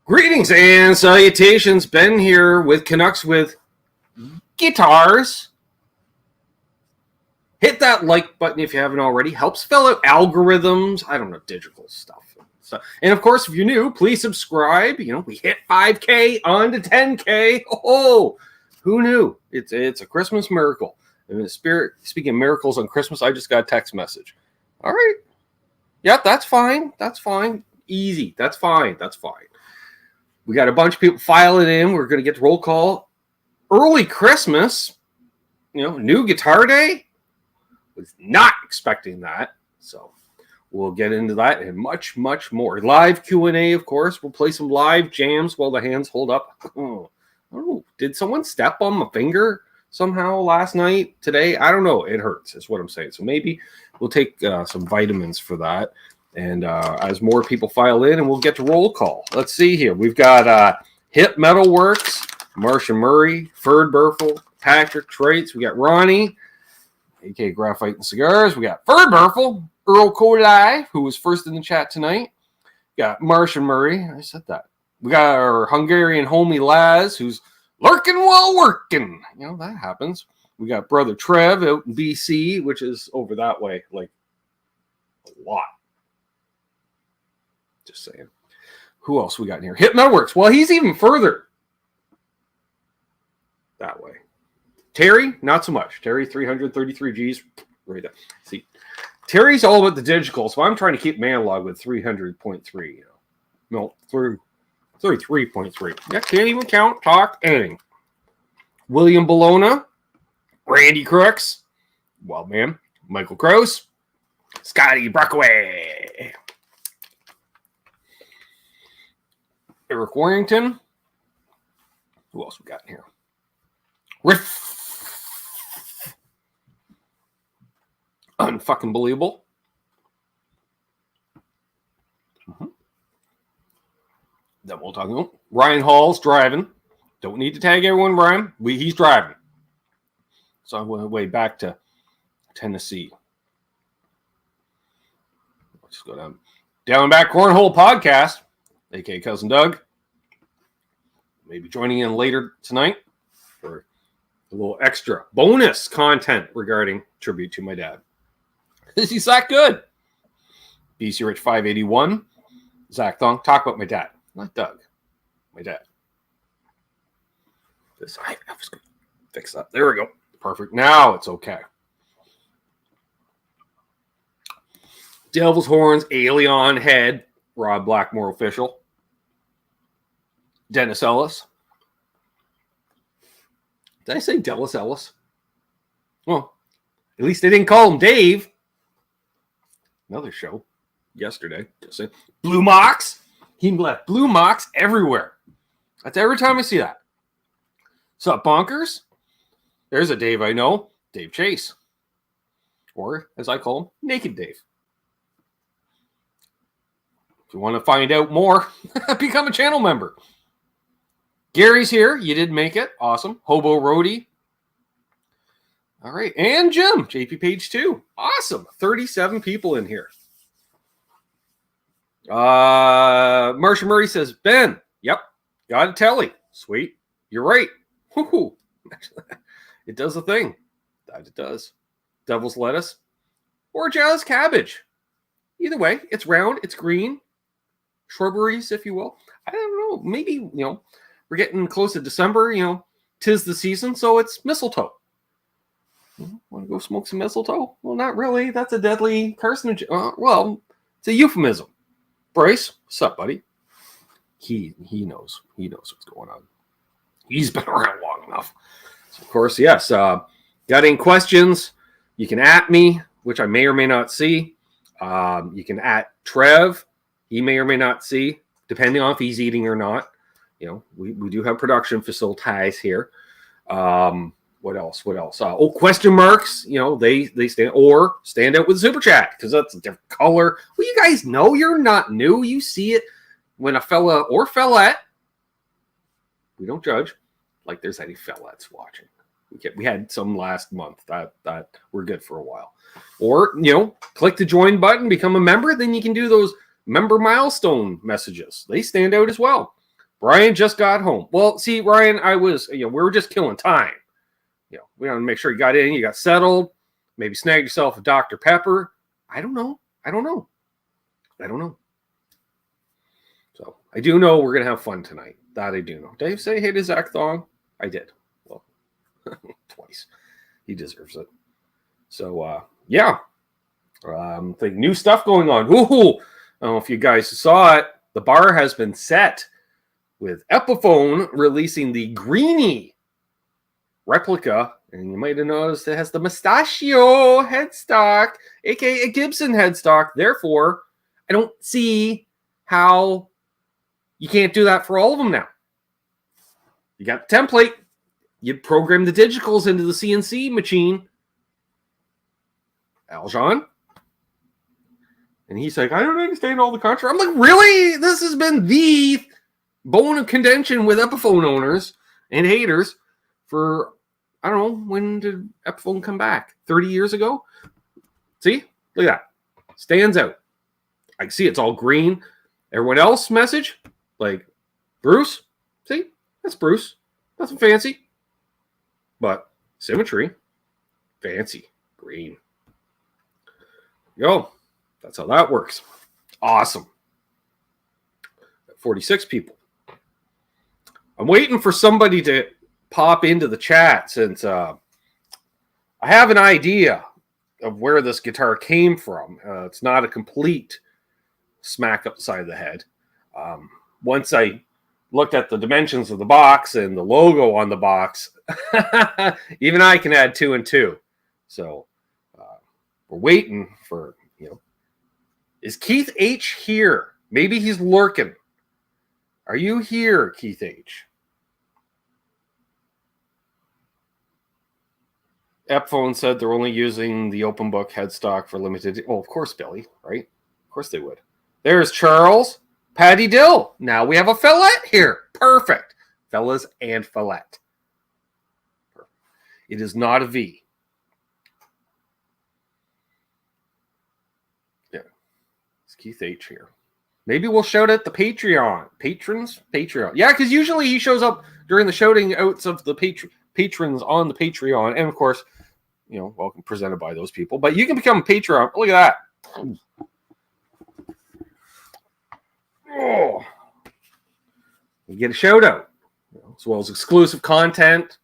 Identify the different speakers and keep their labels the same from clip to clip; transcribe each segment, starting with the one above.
Speaker 1: Greetings and salutations. Ben here with Canucks with Guitars. Hit that like button if you haven't already. Helps fill out algorithms. I don't know, digital stuff. And of course, if you're new, please subscribe. You know, we hit 5K on to 10K. Oh, who knew? It's a Christmas miracle. In the spirit, speaking of miracles on Christmas, I just got a text message. All right. Yep, that's fine. That's fine. Easy. That's fine. That's fine. We got a bunch of people filing in. We're going to get the roll call. Early Christmas, new guitar day. Was not expecting that. So we'll get into that and much, much more. Live Q&A, of course. We'll play some live jams while the hands hold up. Oh, did someone step on my finger somehow last night, today? I don't know. It hurts is what I'm saying. So maybe we'll take some vitamins for that. And as more people file in, and we'll get to roll call. Let's see here. We've got Hip Metalworks, Marcia Murray, Ferd Burfel, Patrick Traits. We got Ronnie, a.k.a. Graphite and Cigars. We got Ferd Burfel, Earl Colai, who was first in the chat tonight. We got Marcia Murray. I said that. We got our Hungarian homie Laz, who's lurking while working. That happens. We got Brother Trev out in BC, which is over that way, like a lot. Just saying. Who else we got in here? Hip Metalworks. Well, he's even further that way. Terry, not so much. Terry, 333 Gs. Right there. See, Terry's all about the digital, so I'm trying to keep my analog with 300.3. No, 33.3. Yeah, can't even count, talk, anything. William Bologna, Randy Crooks, Wildman, Michael Krause, Scotty Brockway, Eric Warrington. Who else we got in here? Riff. Unfucking believable. Then we'll talk about Ryan Hall's driving. Don't need to tag everyone, Brian. He's driving. So I'm on the way back to Tennessee. Let's just go down. Down and Back Cornhole Podcast, a.k.a. Cousin Doug. Maybe joining in later tonight for a little extra bonus content regarding tribute to my dad. Is he Zach good? BC Rich 581. Zach Thong. Talk about my dad. Not Doug. My dad. I was going to fix that. There we go. Perfect. Now it's okay. Devil's Horns, Alien Head, Rob Blackmore official. Dennis Ellis. Did I say Dennis Ellis? Well, at least they didn't call him Dave. Another show yesterday. Just saying. Blue Mox. He left Blue Mox everywhere. That's every time I see that. Sup, Bonkers? There's a Dave I know. Dave Chase. Or, as I call him, Naked Dave. If you want to find out more, become a channel member. Gary's here. You did make it. Awesome. Hobo Roadie. All right. And Jim. JP Page 2. Awesome. 37 people in here. Marcia Murray says, Ben. Yep. Got a telly. Sweet. You're right. Woo-hoo. It does a thing. That it does. Devil's lettuce. Or jazz cabbage. Either way, it's round. It's green. Shrubberies, if you will. I don't know. Maybe, we're getting close to December. 'Tis the season, so it's mistletoe. Want to go smoke some mistletoe? Well, not really. That's a deadly carcinogen. Well, it's a euphemism. Bryce, what's up, buddy? He knows. He knows what's going on. He's been around long enough. So, of course, yes. Got any questions? You can at me, which I may or may not see. You can at Trev. He may or may not see, depending on if he's eating or not. We do have production facilities here. What else? Question marks. They stand out with Super Chat because that's a different color. Well, you guys know you're not new. You see it when a fella or fellette. We don't judge. Like there's any fellettes watching. We had some last month that were good for a while. Or click the join button, become a member. Then you can do those member milestone messages. They stand out as well. Ryan just got home. Well, see, Ryan, we were just killing time. We want to make sure you got in, you got settled, maybe snagged yourself a Dr. Pepper. I don't know. So I do know we're going to have fun tonight. That I do know. Dave say hey to Zach Thong? I did. Well, twice. He deserves it. So, yeah. The new stuff going on. Ooh, I don't know if you guys saw it. The bar has been set with Epiphone releasing the Greenie replica. And you might have noticed it has the Mustachio headstock, aka Gibson headstock. Therefore, I don't see how you can't do that for all of them now. You got the template. You program the digitals into the CNC machine. Aljon. And he's like, I don't understand all the contra. I'm like, really? This has been the bone of contention with Epiphone owners and haters for, I don't know, when did Epiphone come back? 30 years ago? See? Look at that. Stands out. I can see it's all green. Everyone else message, like Bruce. See? That's Bruce. Nothing fancy. But symmetry. Fancy. Green. Yo. That's how that works. Awesome. 46 people. I'm waiting for somebody to pop into the chat since I have an idea of where this guitar came from. It's not a complete smack upside the head. Once I looked at the dimensions of the box and the logo on the box, even I can add 2 and 2. So we're waiting for, is Keith H here? Maybe he's lurking. Are you here, Keith H? Epiphone said they're only using the open book headstock for limited. Oh, of course, Billy, right? Of course they would. There's Charles. Patty Dill. Now we have a fillet here. Perfect. Fellas and fillet. Perfect. It is not a V. Yeah. It's Keith H here. Maybe we'll shout out the Patreon. Patrons? Patreon. Yeah, because usually he shows up during the shouting outs of the patrons on the Patreon. And, of course, welcome presented by those people. But you can become a Patreon. Look at that. Oh. You get a shout out. As well as exclusive content.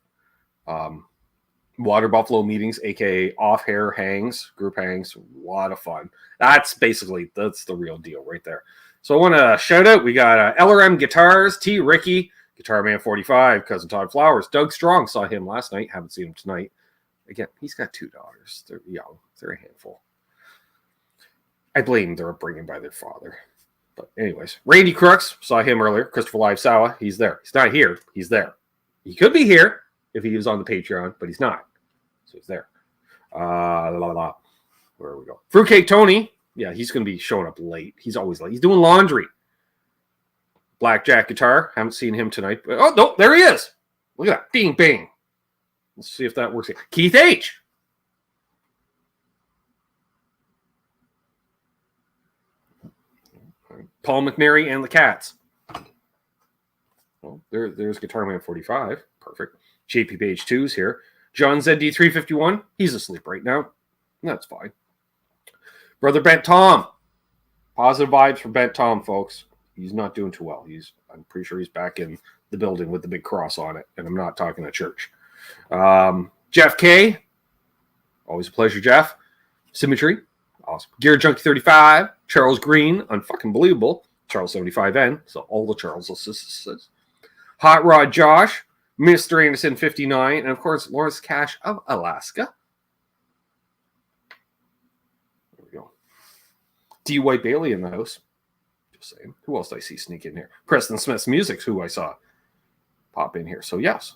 Speaker 1: Water Buffalo meetings, a.k.a. off-hair hangs, group hangs. A lot of fun. That's the real deal right there. So I want to shout out, we got LRM Guitars, T. Ricky, Guitar Man 45, Cousin Todd Flowers, Doug Strong, saw him last night, haven't seen him tonight. Again, he's got 2 daughters. They're young. They're a handful. I blame their upbringing by their father. But anyways, Randy Crooks, saw him earlier. Christopher Live Sawa, he's there. He's not here. He's there. He could be here if he was on the Patreon, but he's not. So he's there. Where we go? Fruitcake Tony. Yeah, he's going to be showing up late. He's always late. He's doing laundry. Blackjack Guitar. Haven't seen him tonight. But, oh, no, there he is. Look at that. Bing, bing. Let's see if that works. Keith H. Paul McNary and the Cats. Well, there's Guitar Man 45. Perfect. JP Page 2's here. John ZD351. He's asleep right now. That's fine. Brother Bent Tom. Positive vibes for Bent Tom, folks. He's not doing too well. I'm pretty sure he's back in the building with the big cross on it. And I'm not talking a church. Jeff K. Always a pleasure, Jeff. Symmetry. Awesome. Gear Junkie 35. Charles Green. Unfucking believable. Charles 75N. So all the Charleses. Hot Rod Josh. Mr. Anderson 59. And of course, Lawrence Cash of Alaska. There we go. D. White Bailey in the house. Just saying. Who else did I see sneak in here? Preston Smith's Music's who I saw pop in here. So yes.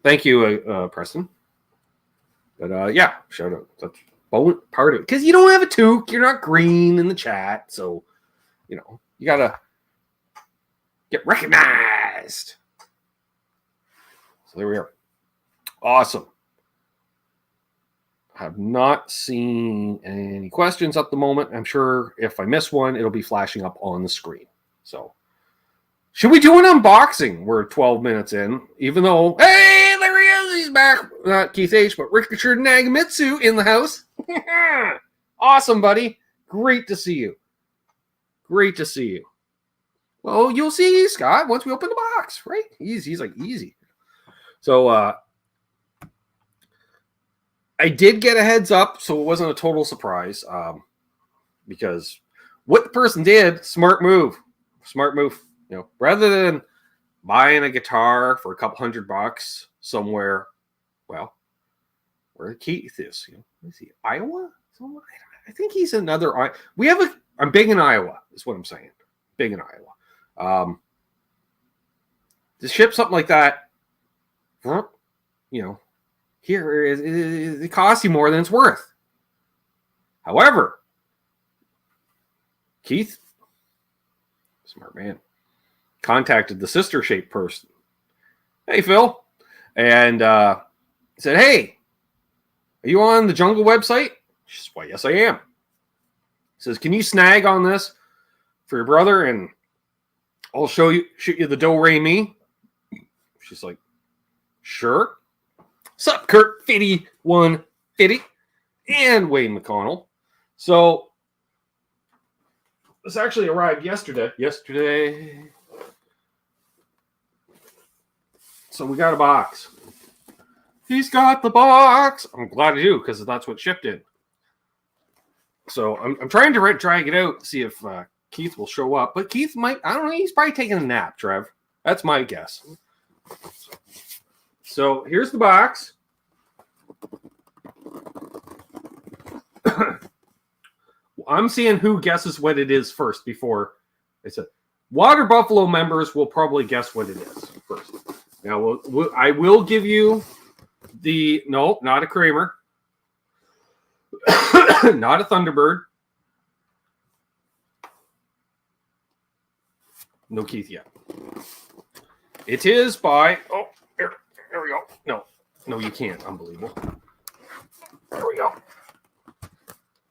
Speaker 1: Thank you, Preston. But yeah, shout out. That's part of it. Because you don't have a toque. You're not green in the chat. So, you got to get recognized. So there we are. Awesome. Have not seen any questions at the moment. I'm sure if I miss one, it'll be flashing up on the screen. So Should we do an unboxing? We're 12 minutes in, even though, hey, there he is. He's back. Not Keith H., but Richard Nagamitsu in the house. Awesome, buddy. Great to see you. Great to see you. Well, you'll see, Scott, once we open the box, right? He's like, easy. So, I did get a heads up, so it wasn't a total surprise. Because what the person did, smart move. Smart move. You know, rather than buying a guitar for a couple $100 somewhere, well, where Keith is, you know, is he Iowa? Somewhere? I think he's another. I'm big in Iowa. Is what I'm saying. Big in Iowa. To ship something like that, you know, here it costs you more than it's worth. However, Keith, smart man, contacted the sister shaped person. Hey, Phil. And said, hey, are you on the Jungle website? She says, well, yes, I am. He says, can you snag on this for your brother? And I'll shoot you the do-re-mi. She's like, sure. Sup, Kurt 5150 and Wayne McConnell. So this actually arrived yesterday. So we got a box. He's got the box. I'm glad I do, because that's what shipped in. So I'm trying to drag it out to see if Keith will show up. But Keith might, I don't know, he's probably taking a nap, Trev. That's my guess. So here's the box. I'm seeing who guesses what it is first before I said. Water Buffalo members will probably guess what it is first. Now, I will give you not a Kramer, not a Thunderbird, no Keith yet. It is by, here we go. No, you can't. Unbelievable. There we go.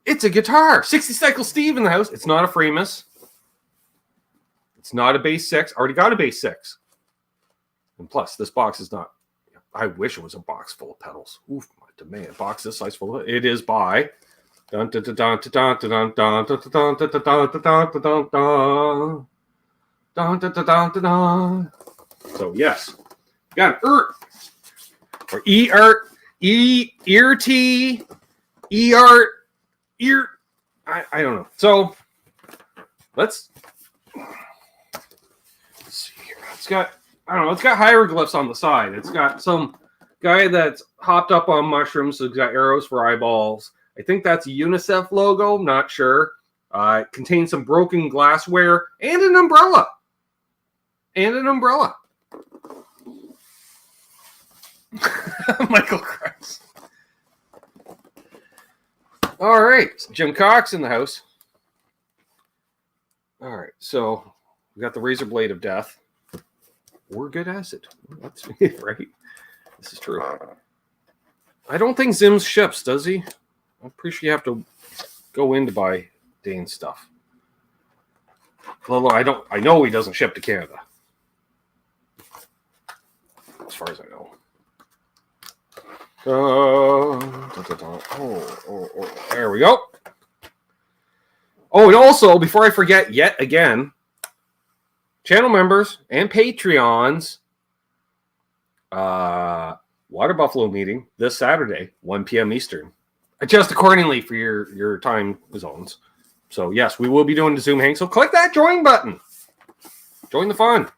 Speaker 1: It's a guitar. 60 Cycle Steve in the house. It's not a Framus. It's not a bass 6. Already got a bass 6. And plus, this box is not. I wish it was a box full of pedals. Oof, my demand. Box this size full of. It is by. Dun dun dun dun dun dun dun dun dun dun dun dun dun dun dun. So yes, got an ERT or E-art, E-ERT, E-art, ear. I don't know. So let's see here. It's got. I don't know. It's got hieroglyphs on the side. It's got some guy that's hopped up on mushrooms. So it's got arrows for eyeballs. I think that's a UNICEF logo. Not sure. It contains some broken glassware and an umbrella. Michael Christ. All right. Jim Cox in the house. All right. So we got the razor blade of death. Or good acid. That's right. This is true. I don't think Zims ships, does he? I'm pretty sure you have to go in to buy Dane's stuff. Although I know he doesn't ship to Canada. As far as I know. There we go. Oh, and also, before I forget yet again, channel members and Patreons, Water Buffalo meeting this Saturday, 1 p.m. Eastern. Adjust accordingly for your time zones. So, yes, we will be doing the Zoom hang. So, click that join button. Join the fun.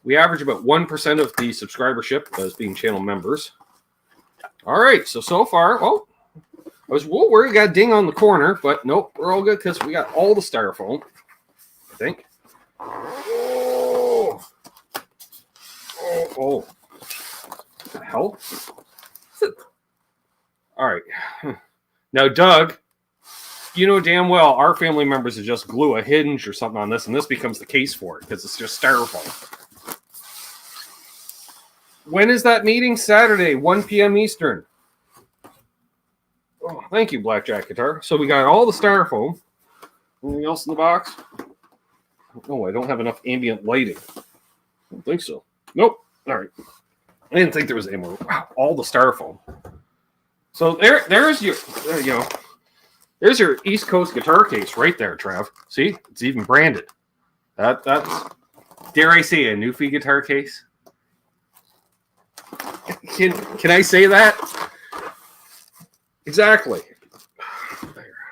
Speaker 1: We average about 1% of the subscribership as being channel members. All right, so far, I was worried we got a ding on the corner, but nope, we're all good because we got all the styrofoam, I think. Oh. What the hell? All right. Now, Doug, you know damn well our family members would just glue a hinge or something on this, and this becomes the case for it because it's just styrofoam. When is that meeting? Saturday, 1 p.m. Eastern. Oh, thank you, Blackjack Guitar. So we got all the styrofoam. Anything else in the box? Oh, I don't have enough ambient lighting. I don't think so. Nope. All right. I didn't think there was any more. Wow, all the styrofoam. So there's your, there's your East Coast guitar case right there, Trav. See, it's even branded. That's, dare I say, a Newfie guitar case? Can I say that? Exactly.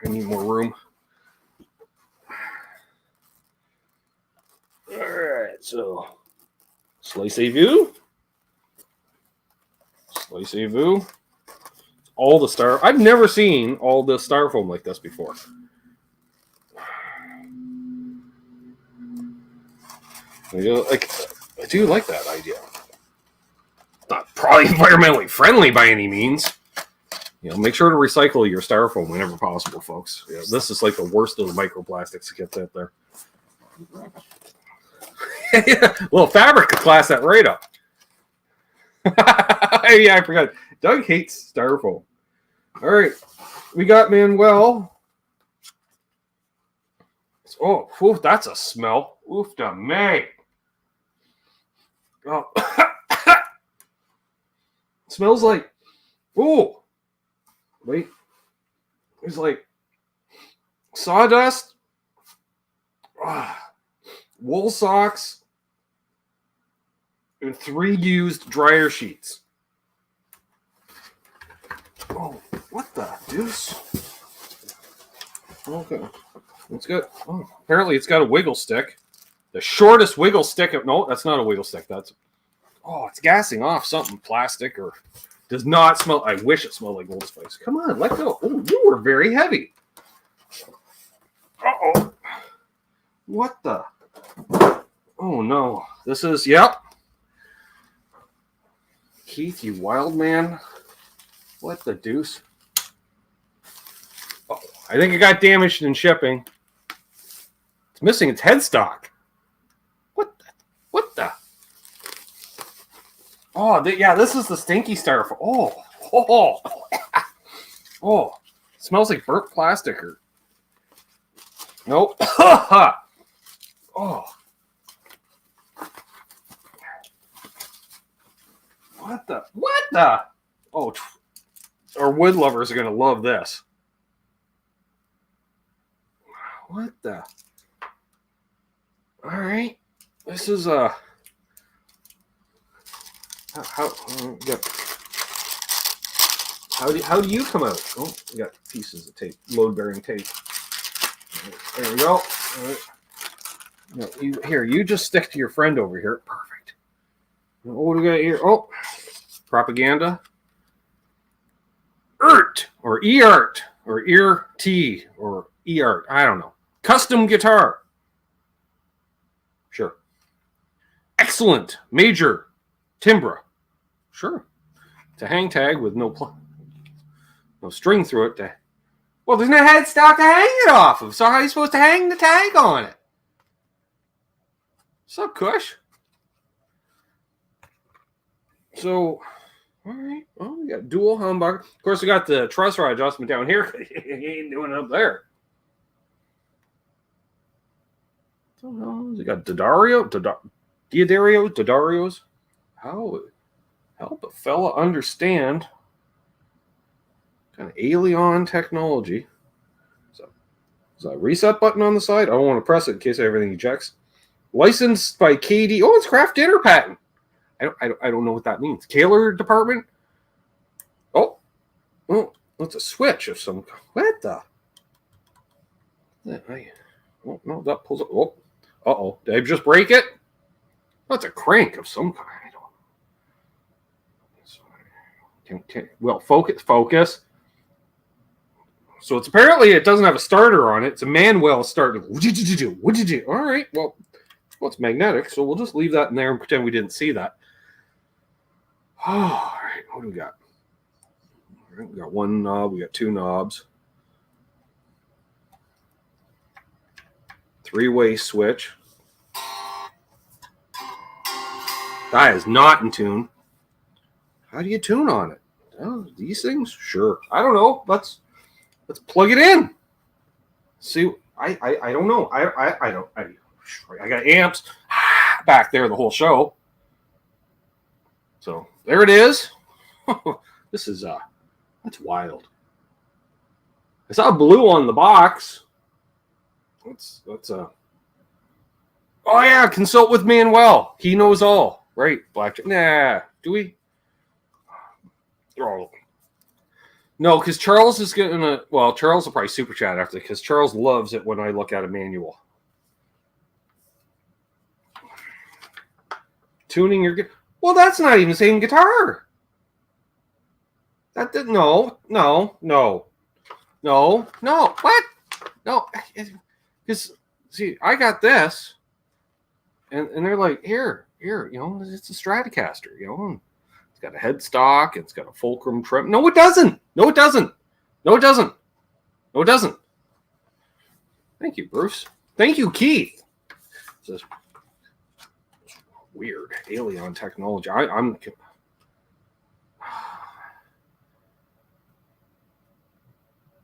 Speaker 1: I need more room. All right, so slice a view. Slice a view. All the I've never seen all the styrofoam like this before. I do like that idea. Not probably environmentally friendly by any means. Make sure to recycle your styrofoam whenever possible, folks. This is like the worst of the microplastics that gets out there. Well, fabric could class that right up. Yeah, I forgot. Doug hates styrofoam. All right, we got Manuel. Oh, whew, that's a smell. Oof da me. Oh, smells like. Oh, wait. It's like sawdust, wool socks, and 3 used dryer sheets. Oh, what the deuce? Okay. It's got, apparently it's got a wiggle stick. The shortest wiggle stick of, no, that's not a wiggle stick. It's gassing off something plastic or does not smell. I wish it smelled like Old Spice. Come on, let go. Oh, you were very heavy. Uh-oh. What the? Oh, no. This is, yep. Keith, you wild man. What the deuce? Oh, I think it got damaged in shipping. It's missing its headstock. What the? Oh, yeah, this is the stinky styrofoam. Oh, it smells like burnt plastic or. Nope. Oh. What the? Oh, our wood lovers are going to love this. What the? All right. This is how do you come out? Oh, we got pieces of tape, load-bearing tape. There we go. All right. No, you just stick to your friend over here. Perfect. What do we got here? Oh, propaganda. ERT or EART or EART or EART. I don't know. Custom guitar. Sure. Excellent. Major. Timbra. Sure. To hang tag with no string through it. Well, there's no headstock to hang it off of. So how are you supposed to hang the tag on it? What's up, Kush? So, all right. Well, we got dual humbucker. Of course, we got the truss rod adjustment down here. He ain't doing it up there. So, we got Didarios. Help a fella understand kind of alien technology. So, there's a reset button on the side. I don't want to press it in case everything ejects. Licensed by KD. Oh, it's craft dinner patent. I don't know what that means. Tailor department. Oh, that's a switch of some. What the? Oh no, that pulls up. Oh, did I just break it? That's a crank of some kind. Well, focus. So it's apparently it doesn't have a starter on it. It's a manual starter. What did you do? All right. Well, it's magnetic, so we'll just leave that in there and pretend we didn't see that. All right. What do we got? All right, we got one knob. We got 2 knobs. 3-way switch. That is not in tune. How do you tune on it? Oh, these things? Sure. I don't know. Let's plug it in. See, I don't know. I don't. I got amps back there the whole show. So there it is. This is that's wild. I saw blue on the box. That's oh yeah, consult with Manuel. He knows all. Right, Blackjack. Nah, do we? Oh. No, because Charles is gonna. Well, Charles will probably super chat after because Charles loves it when I look at a manual. Tuning your. Well, that's not even the same guitar. That did no. What? No, because see, I got this, and they're like, here, it's a Stratocaster, It's got a headstock. It's got a fulcrum trim. No, it doesn't. Thank you, Bruce. Thank you, Keith. This is weird alien technology. I'm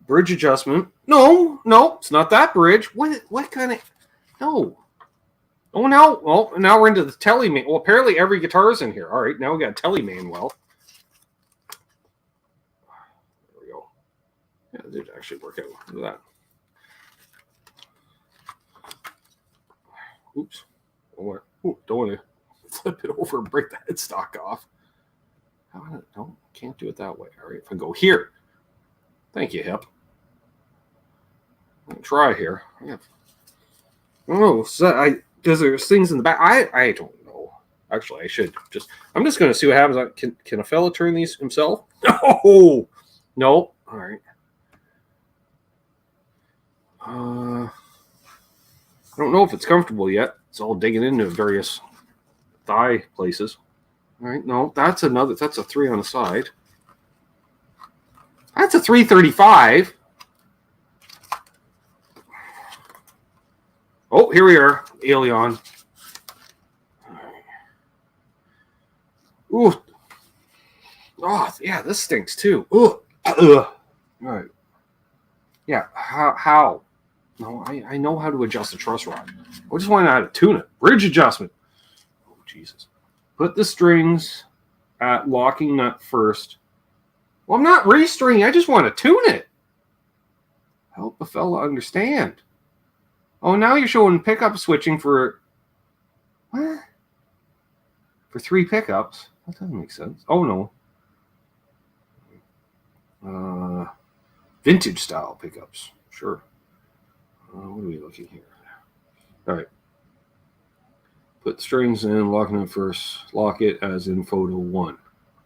Speaker 1: bridge adjustment. No, it's not that bridge. What kind of? No. Oh, now we're into the telly man. Well, apparently every guitar's in here. All right, now we got telly Manuel. There we go. Yeah, it did actually work out. Look at that. Oops. Don't want to flip it over and break the headstock off. No, can't do it that way. All right, if I go here. Thank you, Hip. I'll try here. Oh, so because there's things in the back. I don't know. Actually, I should just. I'm just going to see what happens. Can a fella turn these himself? No. All right. I don't know if it's comfortable yet. It's all digging into various thigh places. All right. No, that's a 3 on the side. That's a 335. Oh, here we are, Alien. Ooh. Oh, yeah, this stinks too. Ooh. All right. Yeah, how? No, I know how to adjust a truss rod. I just want to know how to tune it. Bridge adjustment. Oh, Jesus. Put the strings at locking nut first. Well, I'm not restringing. I just want to tune it. Help a fella understand. Oh, now you're showing pickup switching for what? For 3 pickups? That doesn't make sense. Oh no. Vintage style pickups. Sure. What are we looking here? All right. Put the strings in, locking it first. Lock it as in photo 1.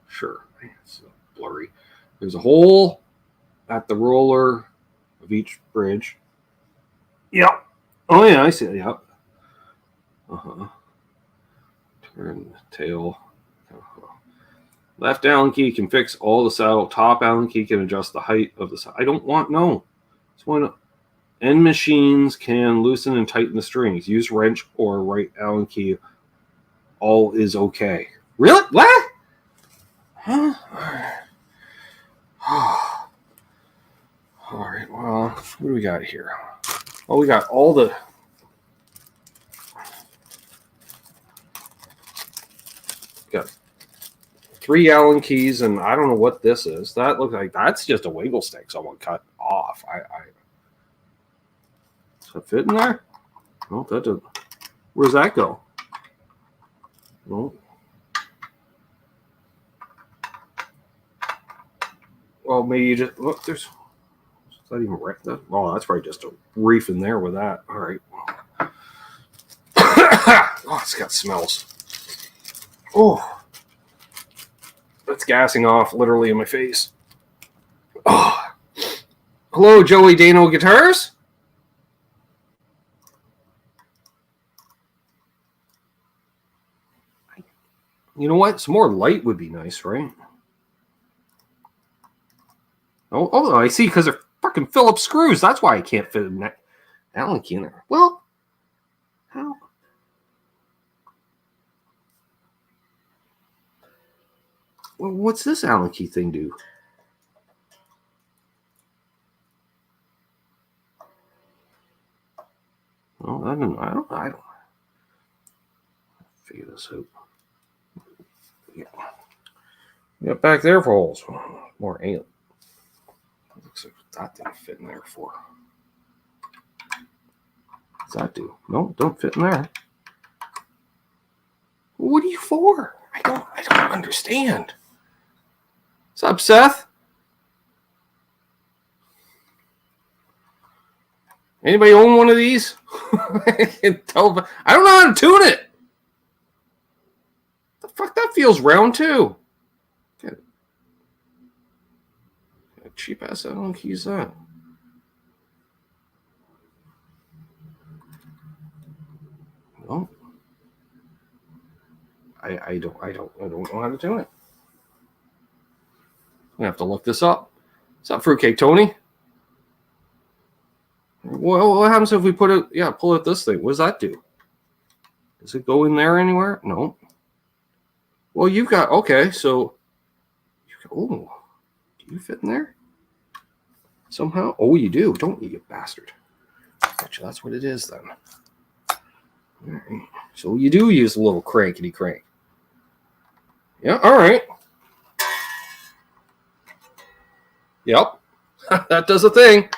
Speaker 1: Sure. It's blurry. There's a hole at the roller of each bridge. Yep. Oh, yeah, I see it. Yep. Turn the tail. Left Allen key can fix all the saddle. Top Allen key can adjust the height of the saddle. I don't want, no. It's one. End machines can loosen and tighten the strings. Use wrench or right Allen key. All is okay. Really? What? Huh? All right, well, what do we got here? Oh, we got all the... Got 3 Allen keys, and I don't know what this is. That looks like that's just a wiggle stick someone cut off. Does that fit in there? No, that doesn't. Where's that go? No. Well, maybe you just look. There's. Is that even right? Oh, that's probably just a reef in there with that. All right. Oh, it's got smells. Oh, that's gassing off literally in my face. Oh, hello, Joey Dano Guitars. You know what? Some more light would be nice, right? Oh, I see. Because they're fucking Phillips screws. That's why I can't fit an Allen key in there. Well, how? Well, what's this Allen key thing do? Oh, I don't. figure this out. Yeah, back there for holes. More alien. Looks like that didn't fit in there for. What's that do? No, don't fit in there. What are you for? I don't understand. What's up, Seth? Anybody own one of these? I don't know how to tune it. The fuck, that feels round too. Get a cheap ass Allen keys that. No. I don't know how to tune it. I'm gonna have to look this up. What's up, Fruitcake Tony? Well, what happens if we put it? Yeah, pull out this thing. What does that do? Does it go in there anywhere? No. Well, you've got okay. So, oh, do you fit in there somehow? Oh, you do, don't you, you bastard? Gotcha. That's what it is then. All right. So you do use a little crankety crank. Yeah. All right. Yep. That does a thing.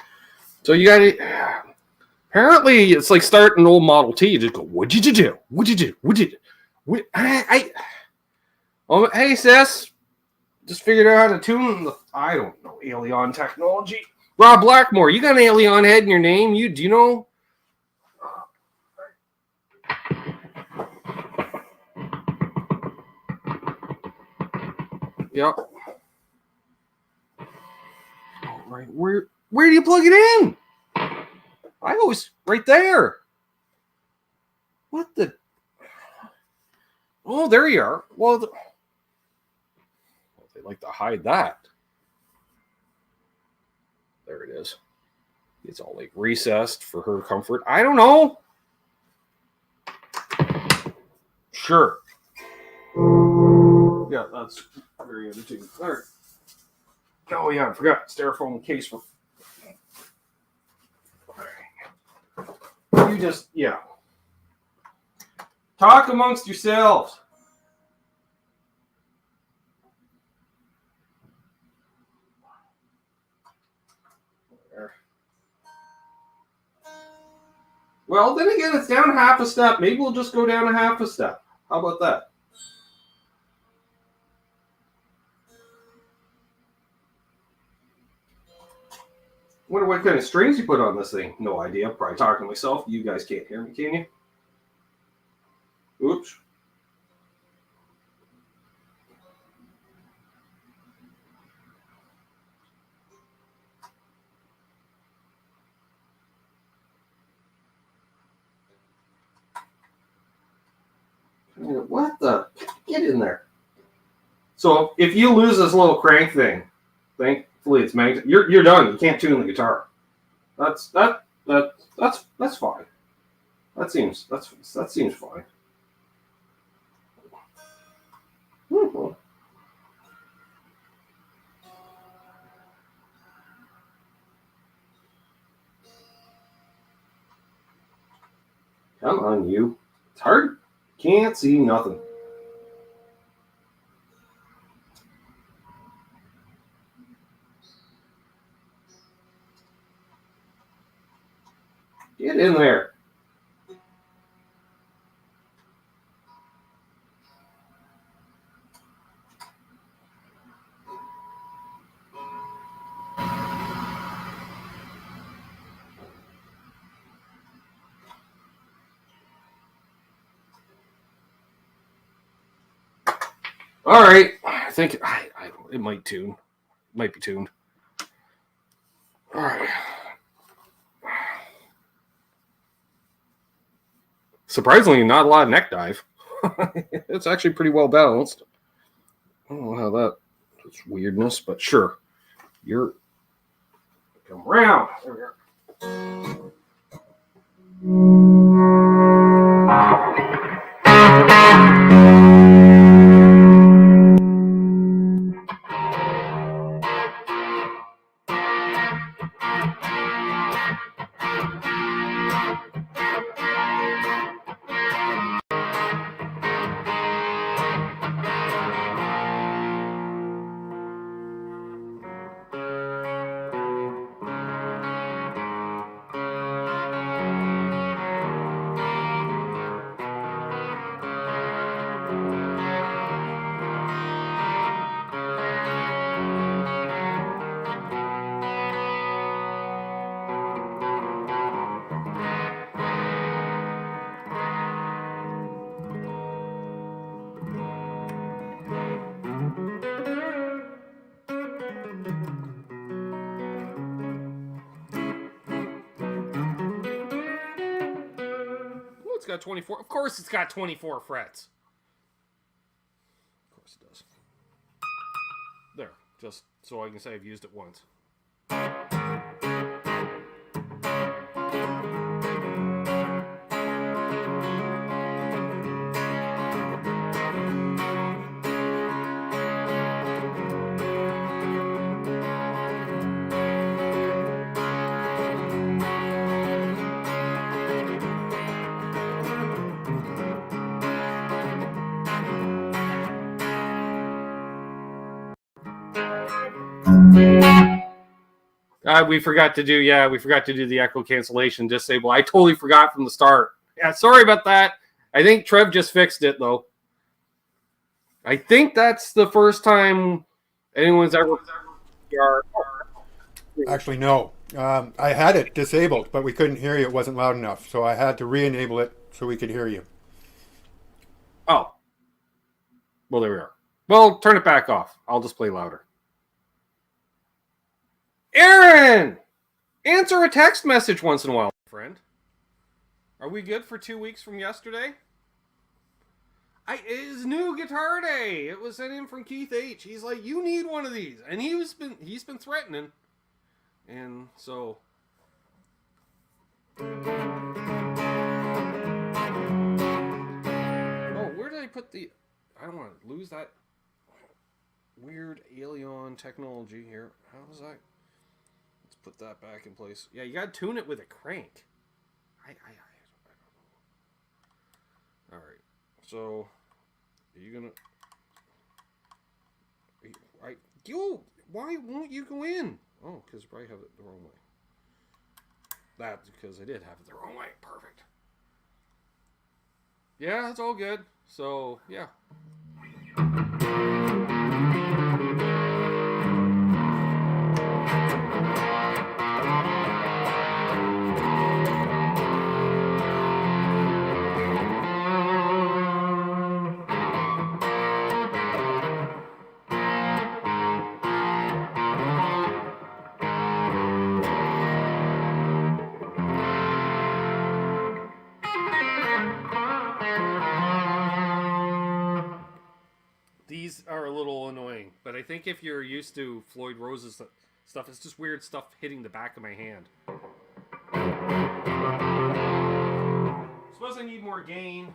Speaker 1: So you got it. Apparently, it's like starting an old Model T. You just go, what'd you do? What'd you do? What did? What? Oh, hey, sis. Just figured out how to tune the. I don't know Alien technology. Rob Blackmore, you got an Alien head in your name. Do you know? Yep. All right. Where do you plug it in? I always right there. What the? Oh, there you are. Well, they like to hide that. There it is. It's all like recessed for her comfort. I don't know. Sure. Yeah, that's very entertaining. All right. Oh yeah, I forgot. Styrofoam case for. You just, yeah. Talk amongst yourselves. There. Well, then again, it's down half a step. Maybe we'll just go down a half a step. How about that? Wonder what kind of strings you put on this thing. No idea. Probably talking to myself. You guys can't hear me, can you? Oops. What the? Get in there. So if you lose this little crank thing, thankfully it's magnetic. You're done. You can't tune the guitar. That's fine. That seems fine. Mm-hmm. Come on, you. It's hard. Can't see nothing. Get in there. All right. I think it might tune. It might be tuned. All right. Surprisingly, not a lot of neck dive. It's actually pretty well balanced. I don't know how that's weirdness, but sure. You're come around. There we go. it's got 24. Of course it's got 24 frets. Of course it does. There, just so I can say I've used it once. We forgot to do the echo cancellation disable. I totally forgot from the start. Yeah, sorry about that. I think Trev just fixed it though. I think that's the first time anyone's ever.
Speaker 2: Actually, no. I had it disabled, but we couldn't hear you. It wasn't loud enough, so I had to re-enable it so we could hear you.
Speaker 1: Oh. Well, there we are. Well, turn it back off. I'll just play louder. Aaron! Answer a text message once in a while, friend. Are we good for 2 weeks from yesterday? It is new guitar day. It was sent in from Keith H. He's like, you need one of these. And he's been threatening. And so... Oh, where did I put the... I don't want to lose that weird alien technology here. How was that? Let's put that back in place. Yeah, you gotta tune it with a crank. I don't know. Alright. So, are you gonna... Why won't you go in? Oh, because I probably have it the wrong way. That's because I did have it the wrong way. Perfect. Yeah, it's all good. So, yeah. These are a little annoying, but I think if you're used to Floyd Rose's stuff, it's just weird stuff hitting the back of my hand. Suppose I need more gain.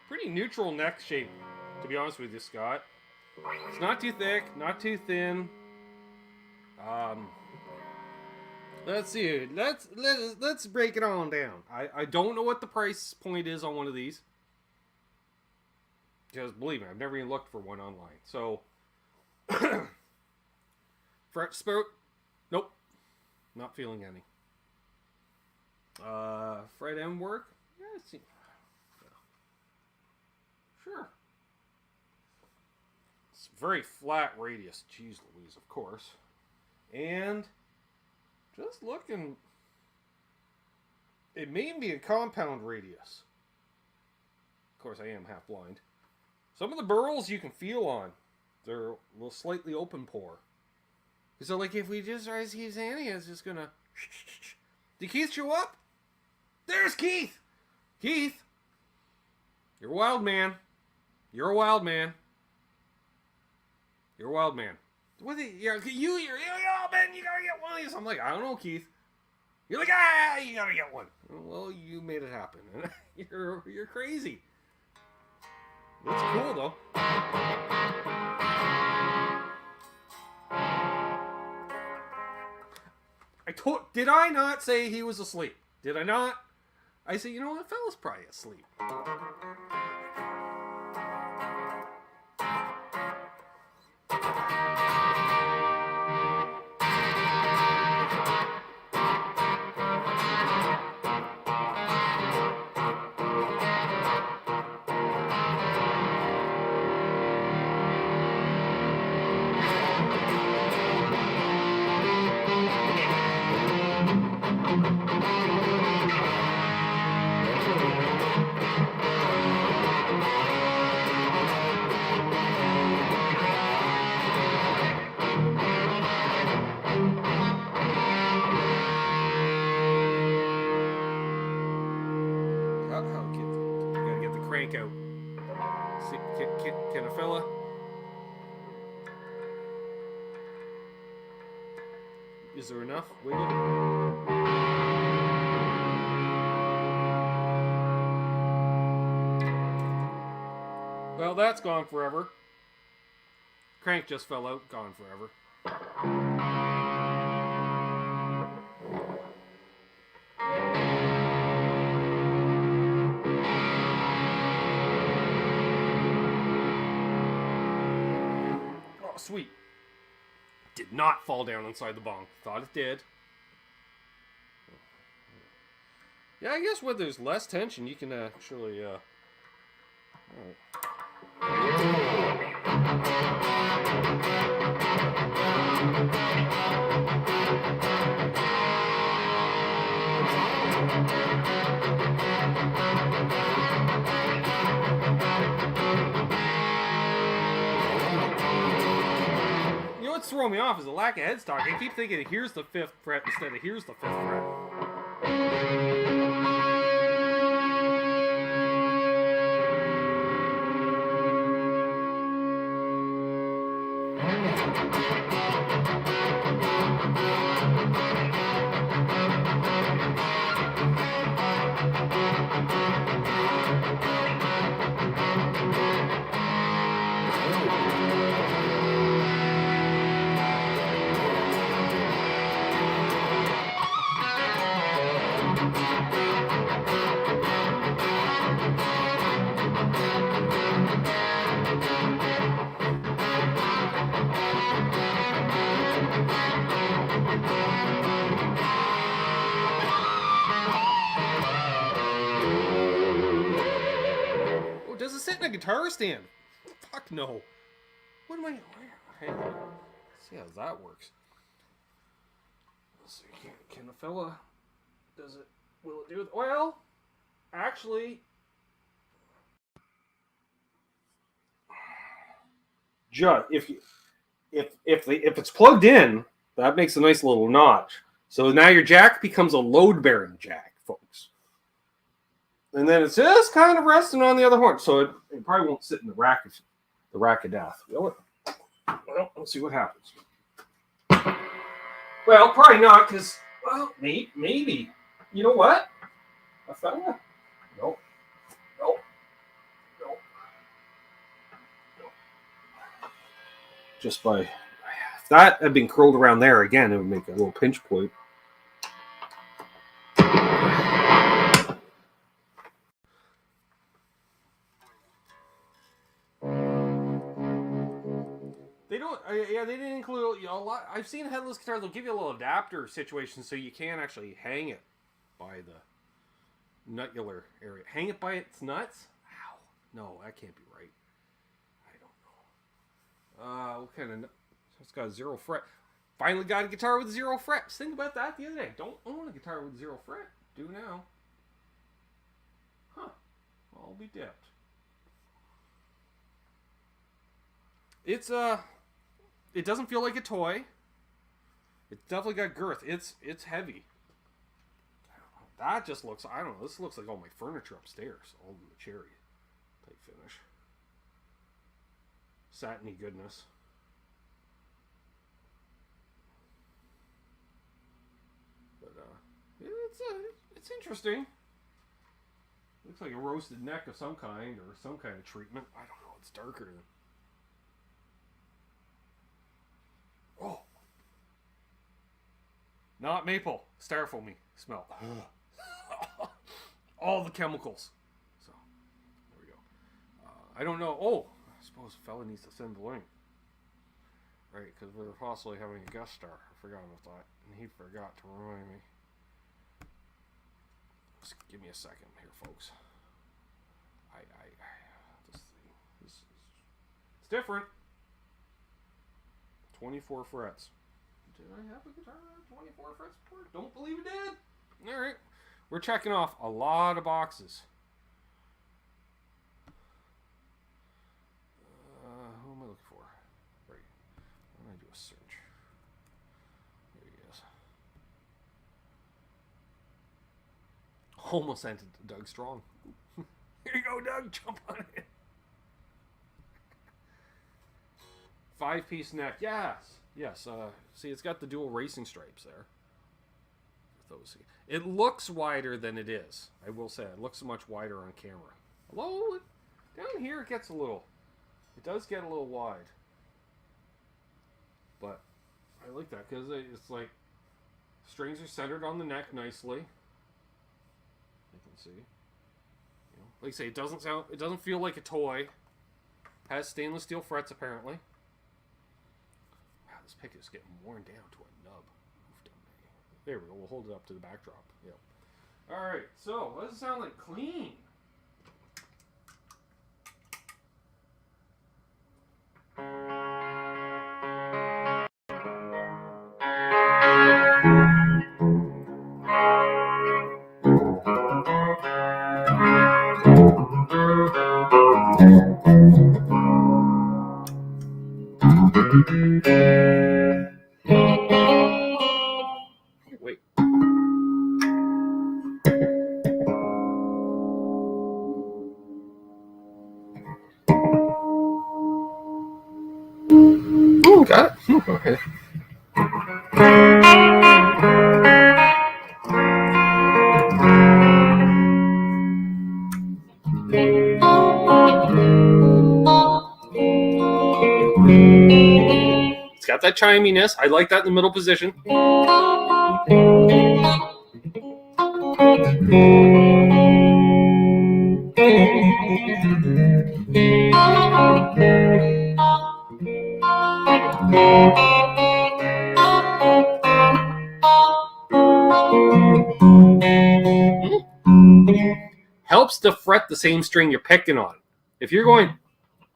Speaker 1: Pretty neutral neck shape, to be honest with you, Scott. It's not too thick, not too thin. Let's see. Let's break it on down. I don't know what the price point is on one of these, because believe me, I've never even looked for one online. So Fret spout. Nope. Not feeling any. Fret end work. Yeah, see. Sure. It's very flat radius. Jeez Louise, of course. And just looking, it may be a compound radius. Of course, I am half blind. Some of the burls you can feel on. They're a little slightly open pore. So, like, if we just raise his hand, it's just gonna... Did Keith show up? There's Keith! Keith! You're a wild man. You're a wild man. You're a wild man. What? You're oh, Ben, you gotta get one of these. I'm like, I don't know, Keith. You're like, you gotta get one. Well, you made it happen. You're crazy. It's cool, though. Did I not say he was asleep? Did I not? I said, you know what, fella's probably asleep. Out. See, can a fella? Is there enough wiggle? Well, that's gone forever. Crank just fell out, gone forever. Sweet. Did not fall down inside the bong. Thought it did. Yeah, I guess when there's less tension, you can actually, alright. What's throwing me off is a lack of headstock. I keep thinking here's the 5th fret instead of here's the 5th fret. Does it sit in a guitar stand? Fuck no. What am I... Hang on. Let's see how that works. Let's see. Can a fella... Does it... Will it do it? Well... Actually... If it's plugged in, that makes a nice little notch. So now your jack becomes a load-bearing jack, folks. And then it's just kind of resting on the other horn, so it probably won't sit in the rack of death, will it? Well, let's see what happens. Well, probably not, because, well, maybe. You know what? A fella? Nope. Just by, if that had been curled around there again, it would make a little pinch point. They don't. yeah, they didn't include a lot. I've seen headless guitars. They'll give you a little adapter situation so you can actually hang it by the nutular area. Hang it by its nuts? Ow. No, that can't be right. I don't know. What kind of... It's got a 0 fret. Finally got a guitar with 0 frets. Think about that the other day. Don't own a guitar with 0 fret. Do now. Huh. I'll be dipped. It's it doesn't feel like a toy. It's definitely got girth. It's heavy. That just looks, I don't know, this looks like all my furniture upstairs. All in the cherry type finish. Satiny goodness. But it's interesting. Looks like a roasted neck of some kind or some kind of treatment. I don't know, it's darker than... Oh, not maple, styrofoamy smell. All the chemicals. So there we go. I don't know. Oh, I suppose a fella needs to send the link, right? Because we're possibly having a guest star. I forgot about that, and he forgot to remind me. Just give me a second here, folks. This thing, it's different. 24 frets. Did I have a guitar with 24 frets before? Don't believe it did. All right. We're checking off a lot of boxes. Who am I looking for? Right. I'm going to do a search. There he is. Almost sent it to Doug Strong. Here you go, Doug. Jump on it. 5-piece neck. Yes. See, it's got the dual racing stripes there. Those. It looks wider than it is. I will say it looks much wider on camera. Although down here it gets a little. It does get a little wide. But I like that because it's like strings are centered on the neck nicely. You can see. You know, like I say, it doesn't feel like a toy. Has stainless steel frets apparently. This pick is getting worn down to a nub. There we go. We'll hold it up to the backdrop. Yep. All right. So, what does it sound like? Clean. Wait. Oh, got it. Okay. It's got that chiminess. I like that in the middle position. Helps to fret the same string you're picking on. If you're going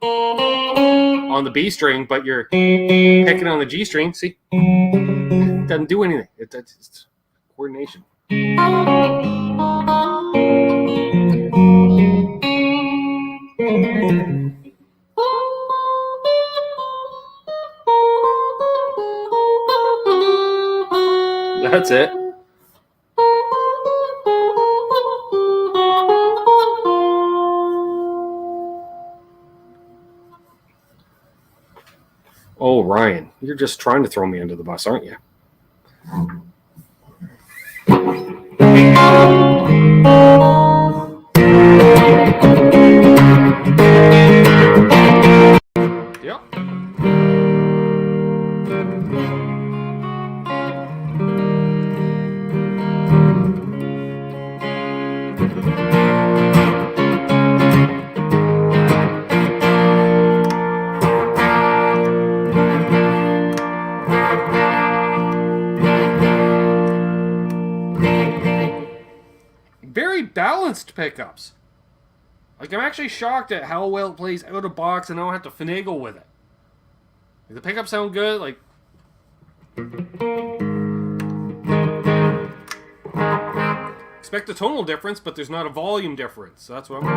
Speaker 1: on the B string, but you're picking on the G string, see? It doesn't do anything. It's coordination. That's it. Oh, Ryan, you're just trying to throw me under the bus, aren't you? Yep. balanced pickups. Like, I'm actually shocked at how well it plays out of box and I don't have to finagle with it. Like, the pickups sound good, like... Expect a tonal difference, but there's not a volume difference. So that's what I'm...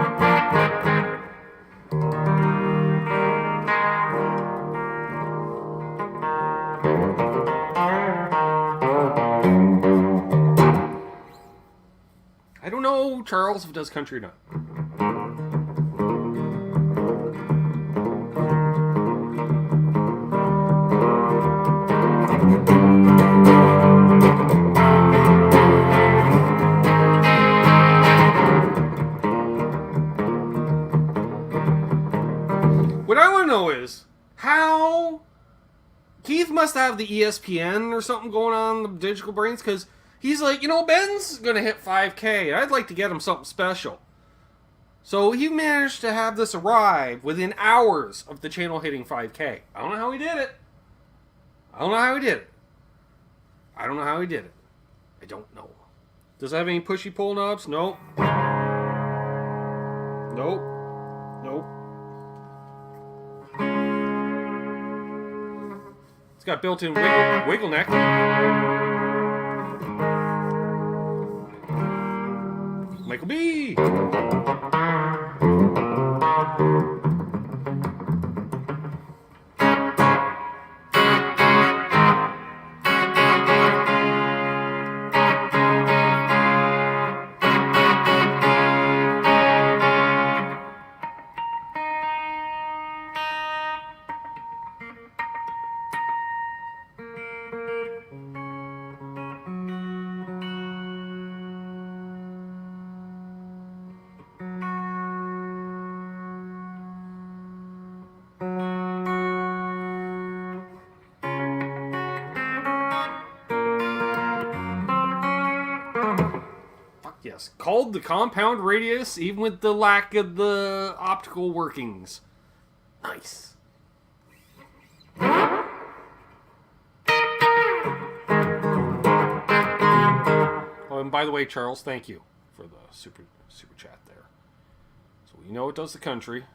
Speaker 1: I don't know, Charles, if it does country or not. What I want to know is how Keith must have the ESPN or something going on in the digital brains, because he's like, you know, Ben's going to hit 5K. I'd like to get him something special. So he managed to have this arrive within hours of the channel hitting 5K. I don't know how he did it. I don't know how he did it. I don't know how he did it. I don't know. Does it have any pushy pull knobs? Nope. Nope. Nope. It's got built-in wiggle neck. Michael B. Yes, called the compound radius, even with the lack of the optical workings. Nice. Oh, and by the way, Charles, thank you for the super chat there. So we know it does the country.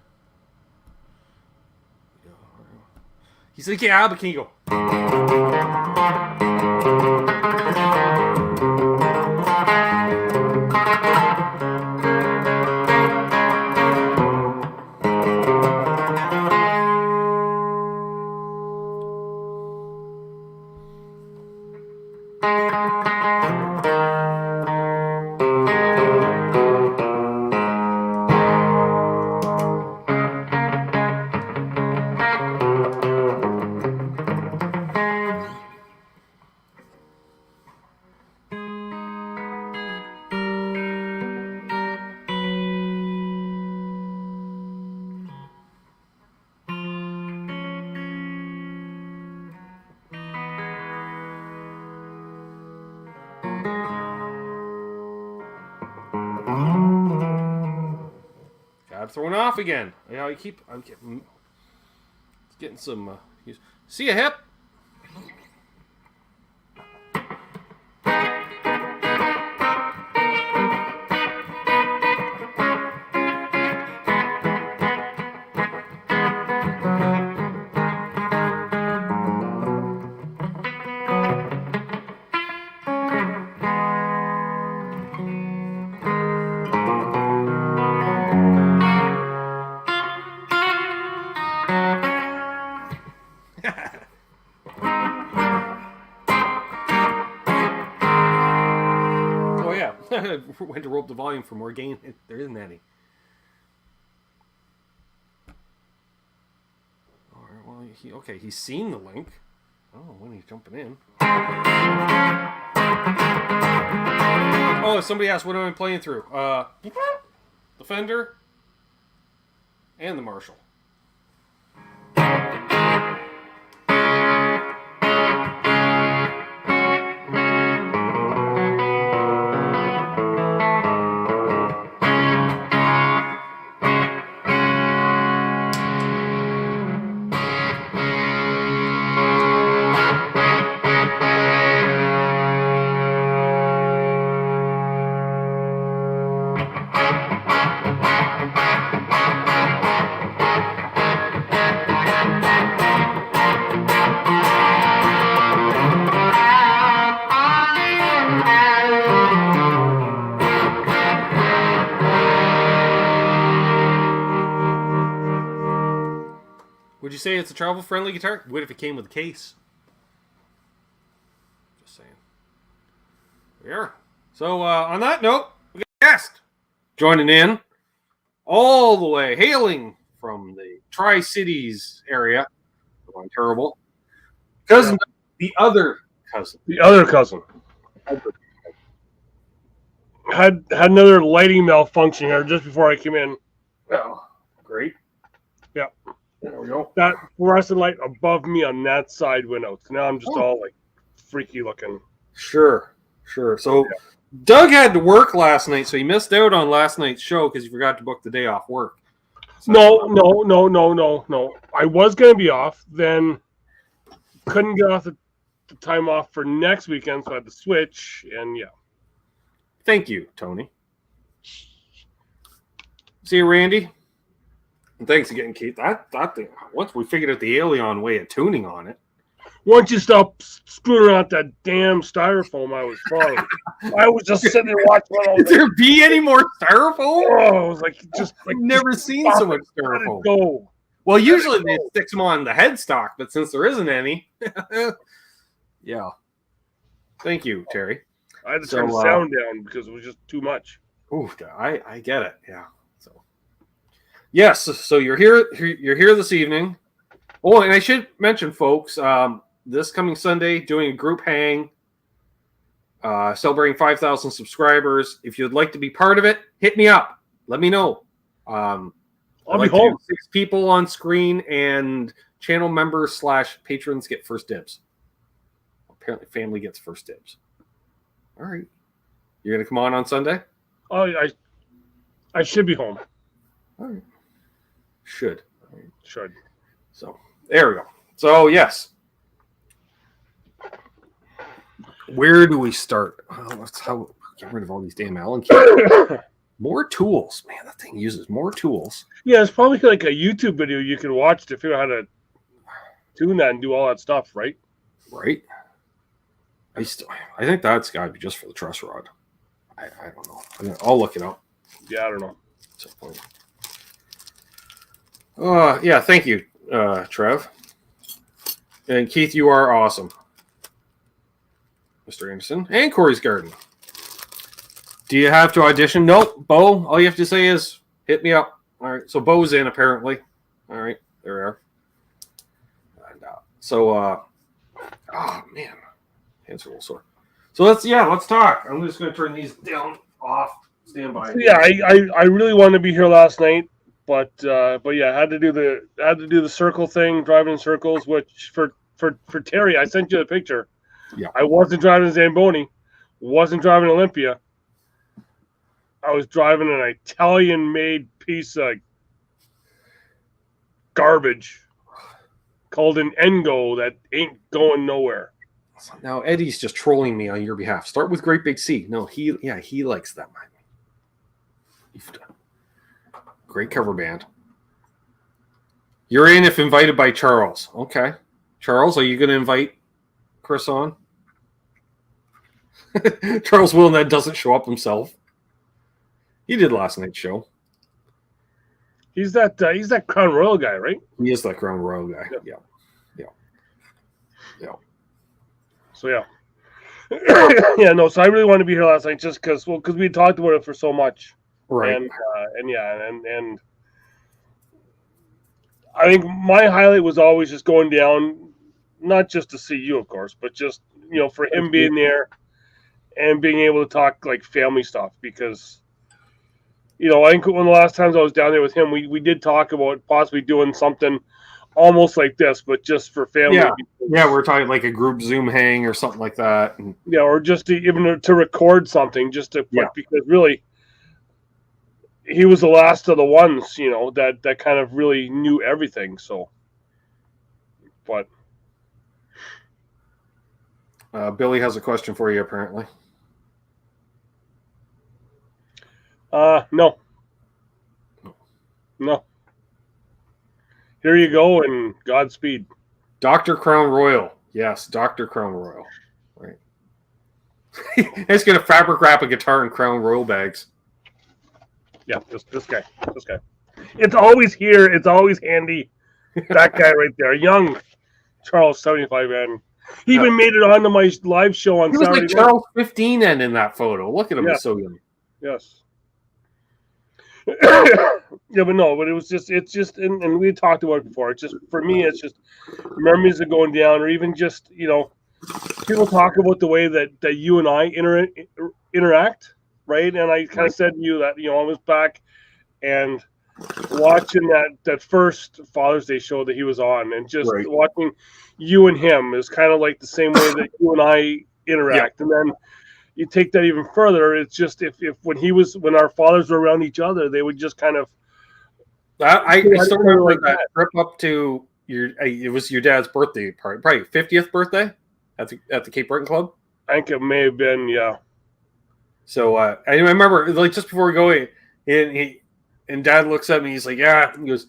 Speaker 1: He's like, yeah, but can you go? Throwing off again. You know, I'm getting some. See a hip. Went to rope the volume for more gain. There isn't any. All right, well, he's seen the link. Oh, when he's jumping in. Oh, somebody asked, what am I playing through? The Fender and the Marshall. say it's a travel-friendly guitar? What if it came with a case? Just saying. Yeah. So on that note, we got a guest joining in all the way, hailing from the Tri-Cities area. I'm terrible. Cousin, the other cousin.
Speaker 3: The other cousin. Had another lighting malfunction here just before I came in.
Speaker 1: Oh, great.
Speaker 3: Yeah.
Speaker 1: There we go.
Speaker 3: That fluorescent light above me on that side went out. So now I'm just all like freaky looking.
Speaker 1: Sure. So Doug had to work last night, so he missed out on last night's show because he forgot to book the day off work. So,
Speaker 3: No. I was going to be off, then couldn't get off the time off for next weekend, so I had to switch, and yeah.
Speaker 1: Thank you, Tony. See you, Randy. And thanks again, Keith. That thing, once we figured out the Alien way of tuning on it.
Speaker 3: Once you stop screwing around that damn styrofoam, I was fine. I was just sitting there watching it all
Speaker 1: Could there be any more styrofoam?
Speaker 3: Oh, I was like, just like
Speaker 1: I've never seen so much styrofoam.
Speaker 3: Go.
Speaker 1: Well, usually they stick them on the headstock, but since there isn't any, yeah. Thank you, Terry.
Speaker 3: I had to turn the sound down because it was just too much.
Speaker 1: Ooh, I get it. Yeah. So yes, so you're here this evening. Oh, and I should mention, folks, this coming Sunday, doing a group hang, celebrating 5,000 subscribers. If you'd like to be part of it, hit me up. Let me know.
Speaker 3: I'll be home.
Speaker 1: 6 people on screen, and channel members / patrons get first dibs. Apparently, family gets first dibs. All right. You're going to come on Sunday?
Speaker 3: Oh, I should be home.
Speaker 1: All right. Should. All right.
Speaker 3: Should.
Speaker 1: So, there we go. So, yes. Where do we start? Let's get rid of all these damn Allen keys. More tools. Man, that thing uses more tools.
Speaker 3: Yeah, it's probably like a YouTube video you can watch to figure out how to tune that and do all that stuff, right?
Speaker 1: Right. I think that's got to be just for the truss rod. I don't know. I'll look it up.
Speaker 3: Yeah, I don't know.
Speaker 1: Yeah, thank you, Trev. And Keith, you are awesome. Mr. Anderson. And Corey's Garden. Do you have to audition? Nope. Bo, all you have to say is hit me up. All right. So Bo's in, apparently. All right. There we are. And, oh, man. Hands are a little sore. So let's talk. I'm just going to turn these down, off, stand by.
Speaker 3: Yeah, I really wanted to be here last night, but yeah, I had to do the circle thing, driving in circles, which for Terry, I sent you the picture.
Speaker 1: Yeah.
Speaker 3: I wasn't driving a Zamboni, wasn't driving Olympia. I was driving an Italian-made piece of garbage called an Engo that ain't going nowhere.
Speaker 1: Now Eddie's just trolling me on your behalf. Start with Great Big C. No, he likes that. Great cover band. You're in if invited by Charles. Okay. Charles, are you going to invite Chris on? Charles Wilnett doesn't show up himself. He did last night's show.
Speaker 3: He's that Crown Royal guy, right?
Speaker 1: He is that Crown Royal guy. Yeah.
Speaker 3: So yeah. Yeah, no, so I really wanted to be here last night just because we talked about it for so much.
Speaker 1: Right.
Speaker 3: And I think my highlight was always just going down, not just to see you, of course, but just, for him being there and being able to talk like family stuff because, I think one of the last times I was down there with him, we did talk about possibly doing something almost like this, but just for family.
Speaker 1: Yeah, we're talking like a group Zoom hang or something like that. And,
Speaker 3: or just even to record something just to put, because really he was the last of the ones, that kind of really knew everything. So, but
Speaker 1: Billy has a question for you, apparently.
Speaker 3: No. Here you go, and Godspeed.
Speaker 1: Dr. Crown Royal. Yes, Dr. Crown Royal. Right. He's going to fabric wrap a guitar in Crown Royal bags.
Speaker 3: Yeah, this guy. It's always here. It's always handy. That guy right there, young Charles 75 N. He even made it onto my live show on
Speaker 1: He was
Speaker 3: Saturday
Speaker 1: like
Speaker 3: night.
Speaker 1: Charles 15 N in that photo. Look at him,
Speaker 3: Yeah.
Speaker 1: he's so young.
Speaker 3: Yes. Yeah, but it was just, it's just, and we talked about it before. It's just, for me, it's just memories of going down, or even just, people talk about the way that you and I interact, right? And I kind of said to you that, I was back and watching that first Father's Day show that he was on, and just watching you and him is kind of like the same way that you and I interact. And then you take that even further. It's just if when our fathers were around each other, they would just kind of.
Speaker 1: I still remember like that trip up to it was your dad's birthday party, probably 50th birthday at the Cape Breton Club.
Speaker 3: I think it may have been, yeah.
Speaker 1: So I remember, like, just before going, and Dad looks at me, he's like, yeah, he goes,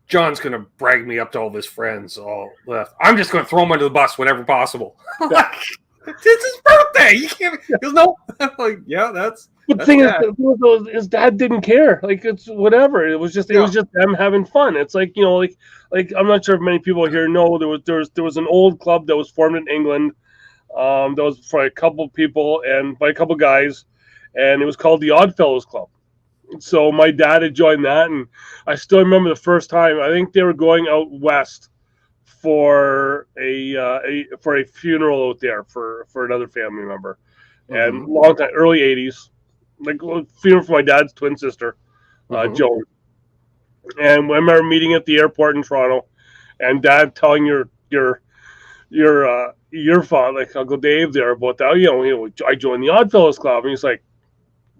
Speaker 1: John's gonna brag me up to all of his friends. I'm just gonna throw him under the bus whenever possible. It's his birthday. You can't. There's no. Like, yeah, that's.
Speaker 3: But the thing is, his dad didn't care. Like, it's whatever. It was just them having fun. It's like, like I'm not sure if many people here know there was an old club that was formed in England. That was for a couple people and by a couple guys, and it was called the Oddfellows Club. So my dad had joined that, and I still remember the first time. I think they were going out west for a funeral out there for another family member, and long time, early 80s, like funeral for my dad's twin sister, Joan. And I remember meeting at the airport in Toronto, and Dad telling your father, like Uncle Dave, there about that. I joined the Oddfellows Club, and he's like,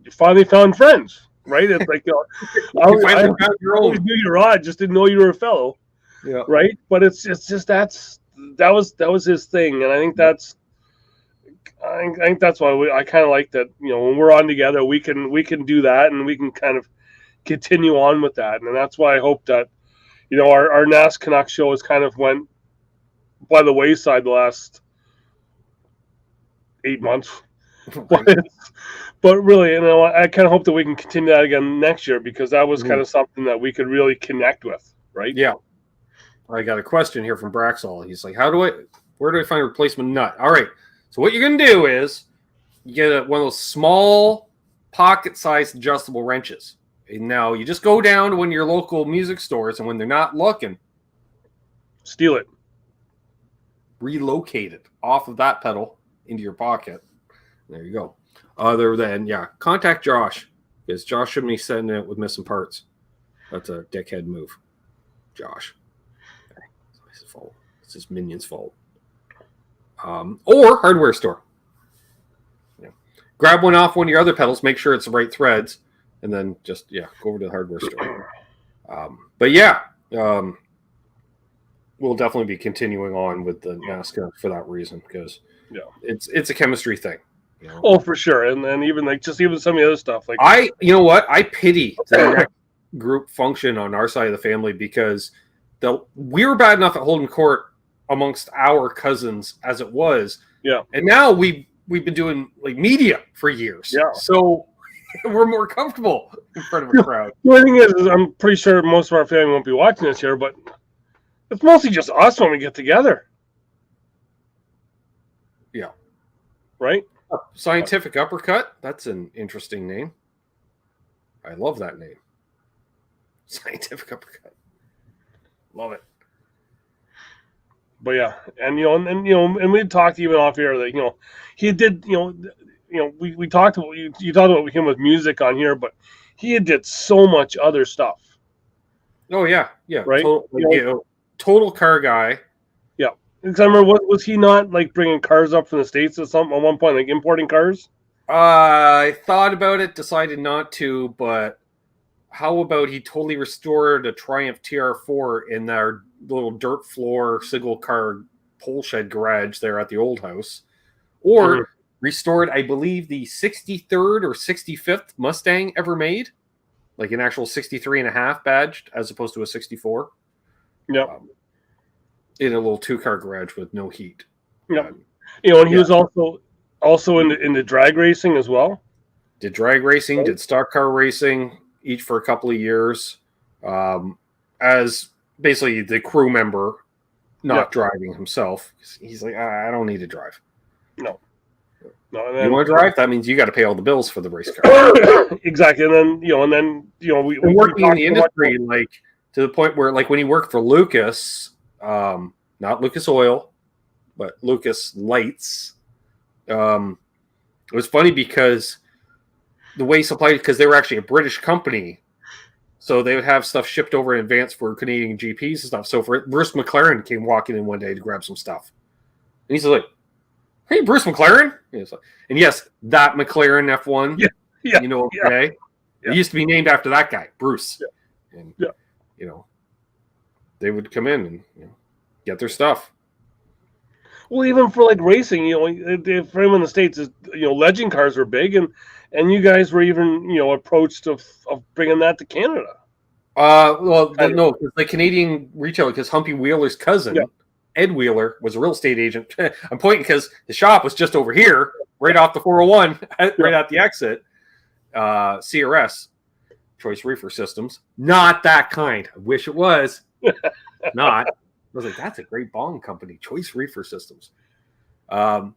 Speaker 3: you finally found friends, right? It's like, I always knew you were odd, just didn't know you were a fellow. Yeah. Right. But it's just that was his thing. And I think that's why I kind of like that, when we're on together, we can do that, and we can kind of continue on with that. And that's why I hope that, our NAS Canucks show has kind of went by the wayside the last 8 months. But really, I kind of hope that we can continue that again next year, because that was kind of something that we could really connect with. Right.
Speaker 1: Yeah. I got a question here from Braxall. He's like, where do I find a replacement nut? All right. So what you're going to do is you get one of those small pocket-sized adjustable wrenches. And now you just go down to one of your local music stores, and when they're not looking,
Speaker 3: steal it.
Speaker 1: Relocate it off of that pedal into your pocket. There you go. Other than, contact Josh, because Josh shouldn't be sending it with missing parts. That's a dickhead move. Josh. It's his fault. It's his minion's fault. Or hardware store. Grab one off one of your other pedals, make sure it's the right threads, and then just go over to the hardware store. We'll definitely be continuing on with the NASCAR for that reason, because it's a chemistry thing.
Speaker 3: Oh, for sure. And then even even some of the other stuff, like
Speaker 1: I pity the group function on our side of the family, because we were bad enough at holding court amongst our cousins as it was. Yeah. And now we've been doing like media for years. Yeah. So we're more comfortable in front of a crowd.
Speaker 3: The thing is, I'm pretty sure most of our family won't be watching this here, but it's mostly just us when we get together.
Speaker 1: Yeah.
Speaker 3: Right?
Speaker 1: Scientific Uppercut. That's an interesting name. I love that name. Scientific Uppercut. Love it.
Speaker 3: But yeah, and and we talked even off air that he did we talked about you talked about him with music on here, but he did so much other stuff.
Speaker 1: Oh yeah,
Speaker 3: right.
Speaker 1: Total car guy.
Speaker 3: Yeah, because I remember, was he not like bringing cars up from the States or something at one point, like importing cars?
Speaker 1: I thought about it, decided not to, but how about he totally restored a Triumph TR4 in their little dirt floor single car pole shed garage there at the old house, or restored, I believe, the 63rd or 65th Mustang ever made, like an actual 63.5 badged as opposed to a 64.
Speaker 3: Yeah,
Speaker 1: in a little 2-car garage with no heat.
Speaker 3: Yeah, and he was also into drag racing as well.
Speaker 1: Did drag racing, did stock car racing, each for a couple of years. As basically the crew member not driving himself. He's like, I don't need to drive.
Speaker 3: No. And then,
Speaker 1: you want to drive? That means you got to pay all the bills for the race car.
Speaker 3: Exactly. And then we
Speaker 1: working in the industry, like to the point where, like when he worked for Lucas, not Lucas Oil, but Lucas Lights. It was funny because the way he supplied, because they were actually a British company. So they would have stuff shipped over in advance for Canadian GPs and stuff. So for Bruce McLaren came walking in one day to grab some stuff. And he's like, hey, Bruce McLaren? And yes, that McLaren F1.
Speaker 3: Yeah.
Speaker 1: You know, okay. Yeah. It used to be named after that guy, Bruce.
Speaker 3: Yeah.
Speaker 1: And, you know, they would come in and get their stuff.
Speaker 3: Well, even for like racing, for him in the States, legend cars were big, and you guys were even, approached of bringing that to Canada.
Speaker 1: No, the Canadian retailer, because Humpy Wheeler's cousin, Ed Wheeler, was a real estate agent. I'm pointing because the shop was just over here, right off the 401, right at the exit. CRS, Choice Reefer Systems. Not that kind. I wish it was. Not. I was like, that's a great bong company, Choice Reefer Systems. The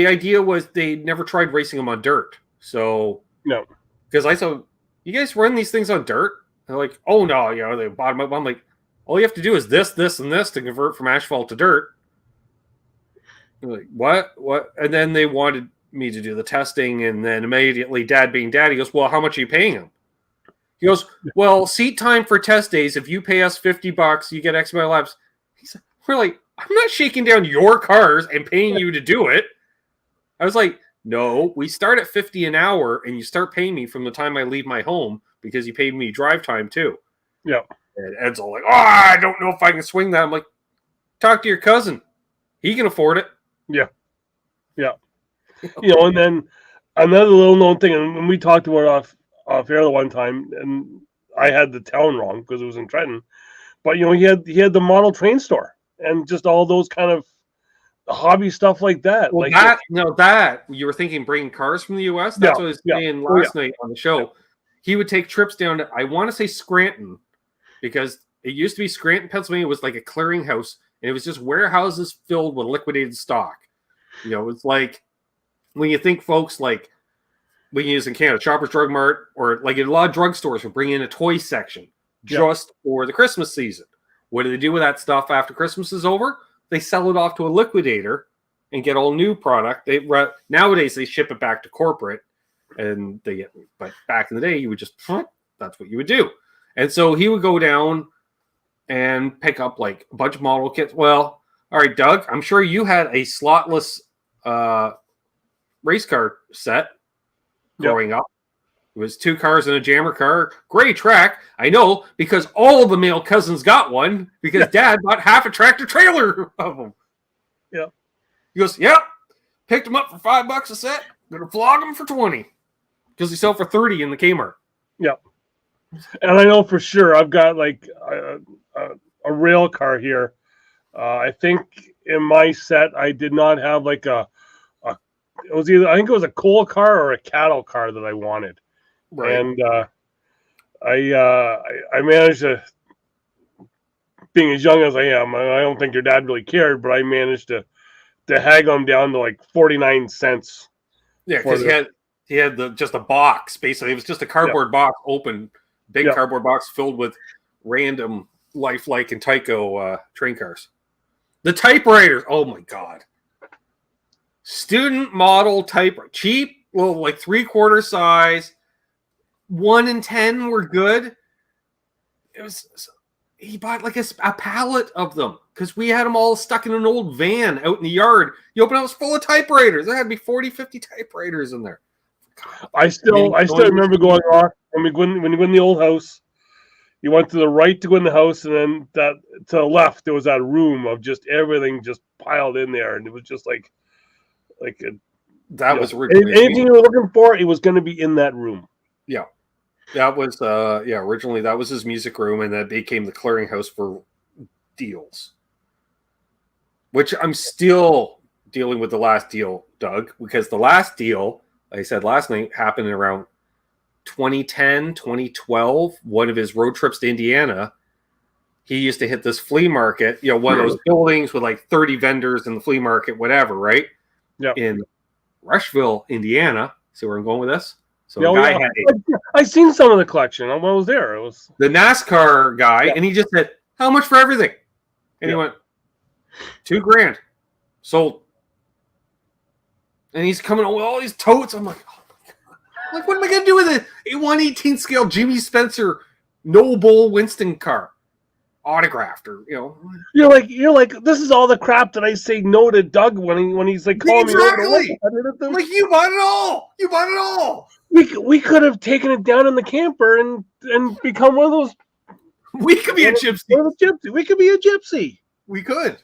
Speaker 1: idea was they never tried racing them on dirt. So,
Speaker 3: no.
Speaker 1: Because I thought, you guys run these things on dirt? And they're like, oh, no, they bottom up. I'm like, all you have to do is this, this, and this to convert from asphalt to dirt. They're like, what? And then they wanted me to do the testing, and then immediately, Dad being Dad, he goes, well, how much are you paying him? He goes, well, seat time for test days, if you pay us $50, you get X amount of laps. We're like, I'm not shaking down your cars and paying you to do it. I was like, no, we start at $50 an hour, and you start paying me from the time I leave my home because you paid me drive time too.
Speaker 3: Yeah.
Speaker 1: And Ed's all like, I don't know if I can swing that. I'm like, talk to your cousin. He can afford it.
Speaker 3: Yeah. Yeah. And then another little known thing, and when we talked about it off air the one time, and I had the town wrong because it was in Trenton, but he had the model train store and just all those kind of hobby stuff like that.
Speaker 1: Well, that you were thinking bringing cars from the U.S. That's what I was saying last night on the show. He would take trips down to, I want to say Scranton, because it used to be Scranton, Pennsylvania was like a clearinghouse, and it was just warehouses filled with liquidated stock. It's like when you think folks like we can use in Canada, Shoppers Drug Mart, or like a lot of drugstores will bring in a toy section just for the Christmas season. What do they do with that stuff after Christmas is over? They sell it off to a liquidator and get all new product. Nowadays they ship it back to corporate, and but back in the day you would just that's what you would do. And so he would go down and pick up like a bunch of model kits. Well, all right, Doug, I'm sure you had a slotless race car set growing up. It was 2 cars and a jammer car. Great track. I know, because all of the male cousins got one, because Dad bought half a tractor trailer of them.
Speaker 3: Yeah.
Speaker 1: He goes, yep. Picked them up for $5 a set. Gonna flog them for 20. Because they sell for 30 in the Kmart.
Speaker 3: Yeah. And I know for sure I've got like a rail car here. I think in my set I did not have like I think it was a coal car or a cattle car that I wanted. Right. And I managed to, being as young as I am, I don't think your dad really cared, but I managed to haggle him down to like 49 cents.
Speaker 1: Yeah, because he had just a box, basically. It was just a cardboard box, open, big cardboard box filled with random Lifelike and Tyco train cars. The typewriters, oh my God. Student model typewriter, cheap, little like 3/4 size. 1 in 10 were good. He bought like a pallet of them because we had them all stuck in an old van out in the yard. You open it, it was full of typewriters. There had to be 40, 50 typewriters in there. God, I still
Speaker 3: remember going off when you go in the old house. You went to the right to go in the house, and then to the left there was that room of just everything just piled in there, and it was just like
Speaker 1: that was originally
Speaker 3: anything you were looking for. It was going to be in that room.
Speaker 1: Yeah. That was originally that was his music room, and that became the clearinghouse for deals. Which I'm still dealing with the last deal, Doug, because the last deal, like I said last night, happened around 2010, 2012, one of his road trips to Indiana. he used to hit this flea market, one of those buildings with like 30 vendors in the flea market, whatever, right?
Speaker 3: Yeah.
Speaker 1: In Rushville, Indiana. See where I'm going with this? So
Speaker 3: Yeah,
Speaker 1: a guy had
Speaker 3: I seen some of the collection. I was there. It was
Speaker 1: the NASCAR guy, and he just said, "How much for everything?" And he went, $2,000 sold. And he's coming with all these totes. I'm like, oh my God. Like, what am I gonna do with a 1/18 scale Jimmy Spencer Noble Winston car, autographed, or
Speaker 3: You're like, this is all the crap that I say no to Doug when he's like calling
Speaker 1: exactly.
Speaker 3: me.
Speaker 1: Like, you bought it all. You bought it all.
Speaker 3: We could have taken it down in the camper and become one of those.
Speaker 1: We could be a gypsy.
Speaker 3: We could be a gypsy.
Speaker 1: We could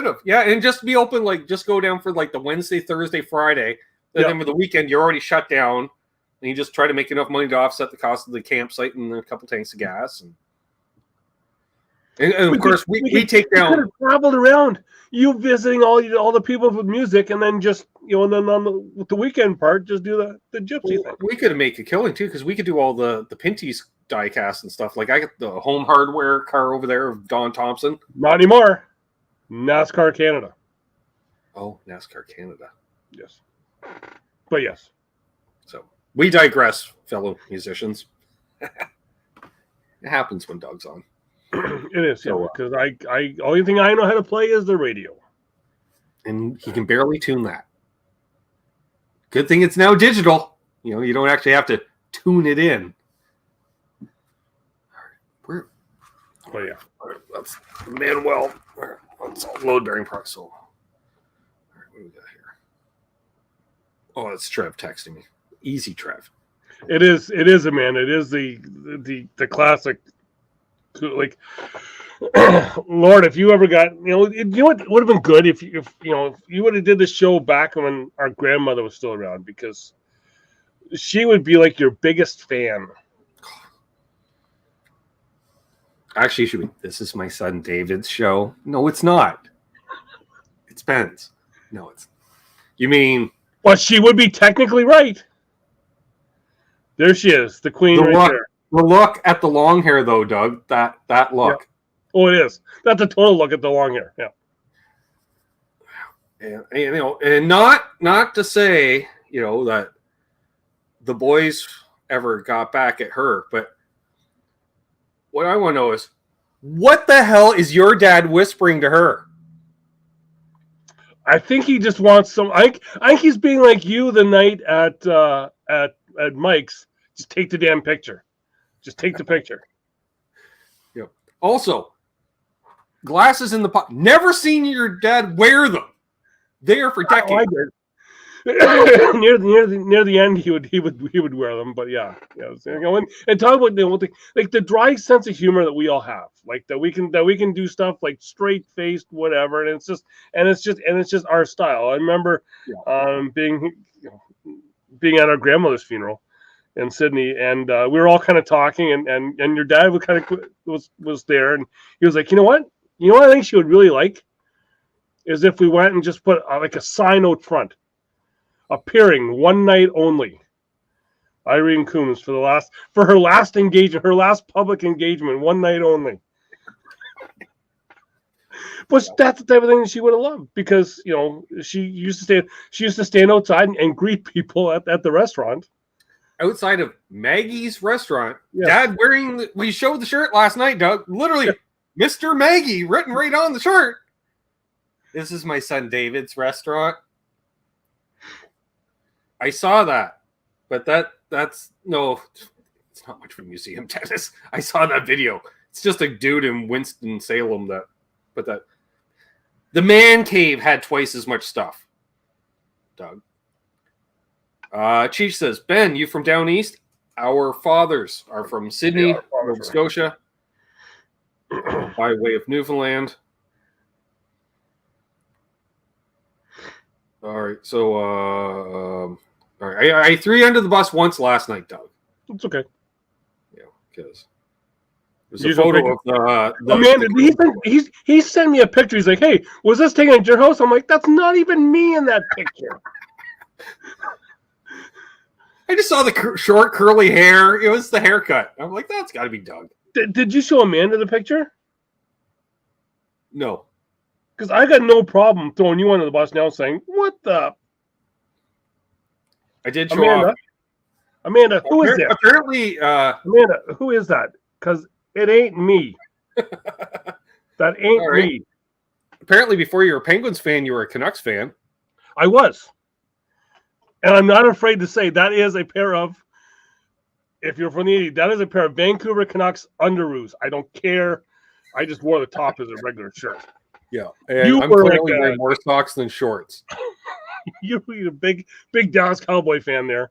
Speaker 1: have. Yeah, and just be open, like, just go down for like the Wednesday, Thursday, Friday. And then with the weekend, you're already shut down. And you just try to make enough money to offset the cost of the campsite and a couple tanks of gas. And of course, we take down.
Speaker 3: We could have traveled around, you visiting all the people with music, and then just and then on the weekend part, just do the gypsy thing.
Speaker 1: We could make a killing too, because we could do all the Pinty's die-cast and stuff. Like, I got the Home Hardware car over there of Don Thompson.
Speaker 3: Not anymore. NASCAR Canada.
Speaker 1: Oh, NASCAR Canada.
Speaker 3: Yes, but yes.
Speaker 1: So we digress, fellow musicians. It happens when Doug's on.
Speaker 3: It is, because I only thing I know how to play is the radio,
Speaker 1: and he can barely tune that. Good thing it's now digital. You don't actually have to tune it in. All right, that's Manuel. All right, that's all load bearing parts. So, all right, what do we got here? Oh, it's Trev texting me. Easy, Trev.
Speaker 3: It is, Amanda. It is the classic. Like, Lord, if you ever got, what would have been good if you would have did the show back when our grandmother was still around, because she would be like your biggest fan.
Speaker 1: Actually, should be. This is my son David's show. No, it's not. It's Ben's. No, it's. You mean?
Speaker 3: Well, she would be technically right. There she is, the queen right there.
Speaker 1: The look at the long hair, though, Doug. That look.
Speaker 3: Yeah. Oh, it is. That's a total look at the long hair. Yeah.
Speaker 1: And not to say that the boys ever got back at her, but what I want to know is, what the hell is your dad whispering to her?
Speaker 3: I think he just wants some. I think he's being like you the night at Mike's. Just take the damn picture. Just take the picture.
Speaker 1: Yep. Also, glasses in the pocket. Never seen your dad wear them. They are for decades.
Speaker 3: Oh, I did. near the end, he would wear them, but yeah. And talk about the dry sense of humor that we all have, like that we can do stuff like straight faced, whatever, and it's just our style. I remember being at our grandmother's funeral in Sydney, and we were all kind of talking, and your dad was there, and he was like, you know what I think she would really like is if we went and just put like a sign out front, appearing one night only, Irene Coombs, for her last engagement, her last public engagement, one night only. But that's the type of thing that she would have loved, because she used to stand outside and greet people at the restaurant.
Speaker 1: Outside of Maggie's restaurant, Dad wearing we showed the shirt last night, Doug. Literally, Mr. Maggie written right on the shirt. This is my son David's restaurant. I saw that, but that's no, it's not much for museum tennis. I saw that video. It's just a dude in Winston-Salem but the man cave had twice as much stuff. Doug. Chief says, Ben, you from down east? Our fathers are from Sydney, Nova Scotia, by way of Newfoundland. All right, so all right, I threw you under the bus once last night, Doug.
Speaker 3: It's okay.
Speaker 1: Yeah, because there's a photo of
Speaker 3: Amanda. He sent me a picture. He's like, "Hey, was this taken at your house?" I'm like, "That's not even me in that picture."
Speaker 1: I just saw the short curly hair. It was the haircut. I'm like, that's got to be Doug.
Speaker 3: Did you show Amanda the picture?
Speaker 1: No.
Speaker 3: Because I got no problem throwing you under the bus now, saying, "What the
Speaker 1: I did show off.
Speaker 3: Amanda, who is that?
Speaker 1: Apparently,
Speaker 3: Amanda, who is that? Because it ain't me. That ain't
Speaker 1: right.
Speaker 3: me.
Speaker 1: Apparently, before you were a Penguins fan, you were a Canucks fan.
Speaker 3: I was. And I'm not afraid to say that is a pair of, if you're from the 80s, that is a pair of Vancouver Canucks underoos. I don't care. I just wore the top as a regular shirt.
Speaker 1: Yeah. And I'm clearly wearing more socks than shorts.
Speaker 3: You're a big Dallas Cowboy fan there.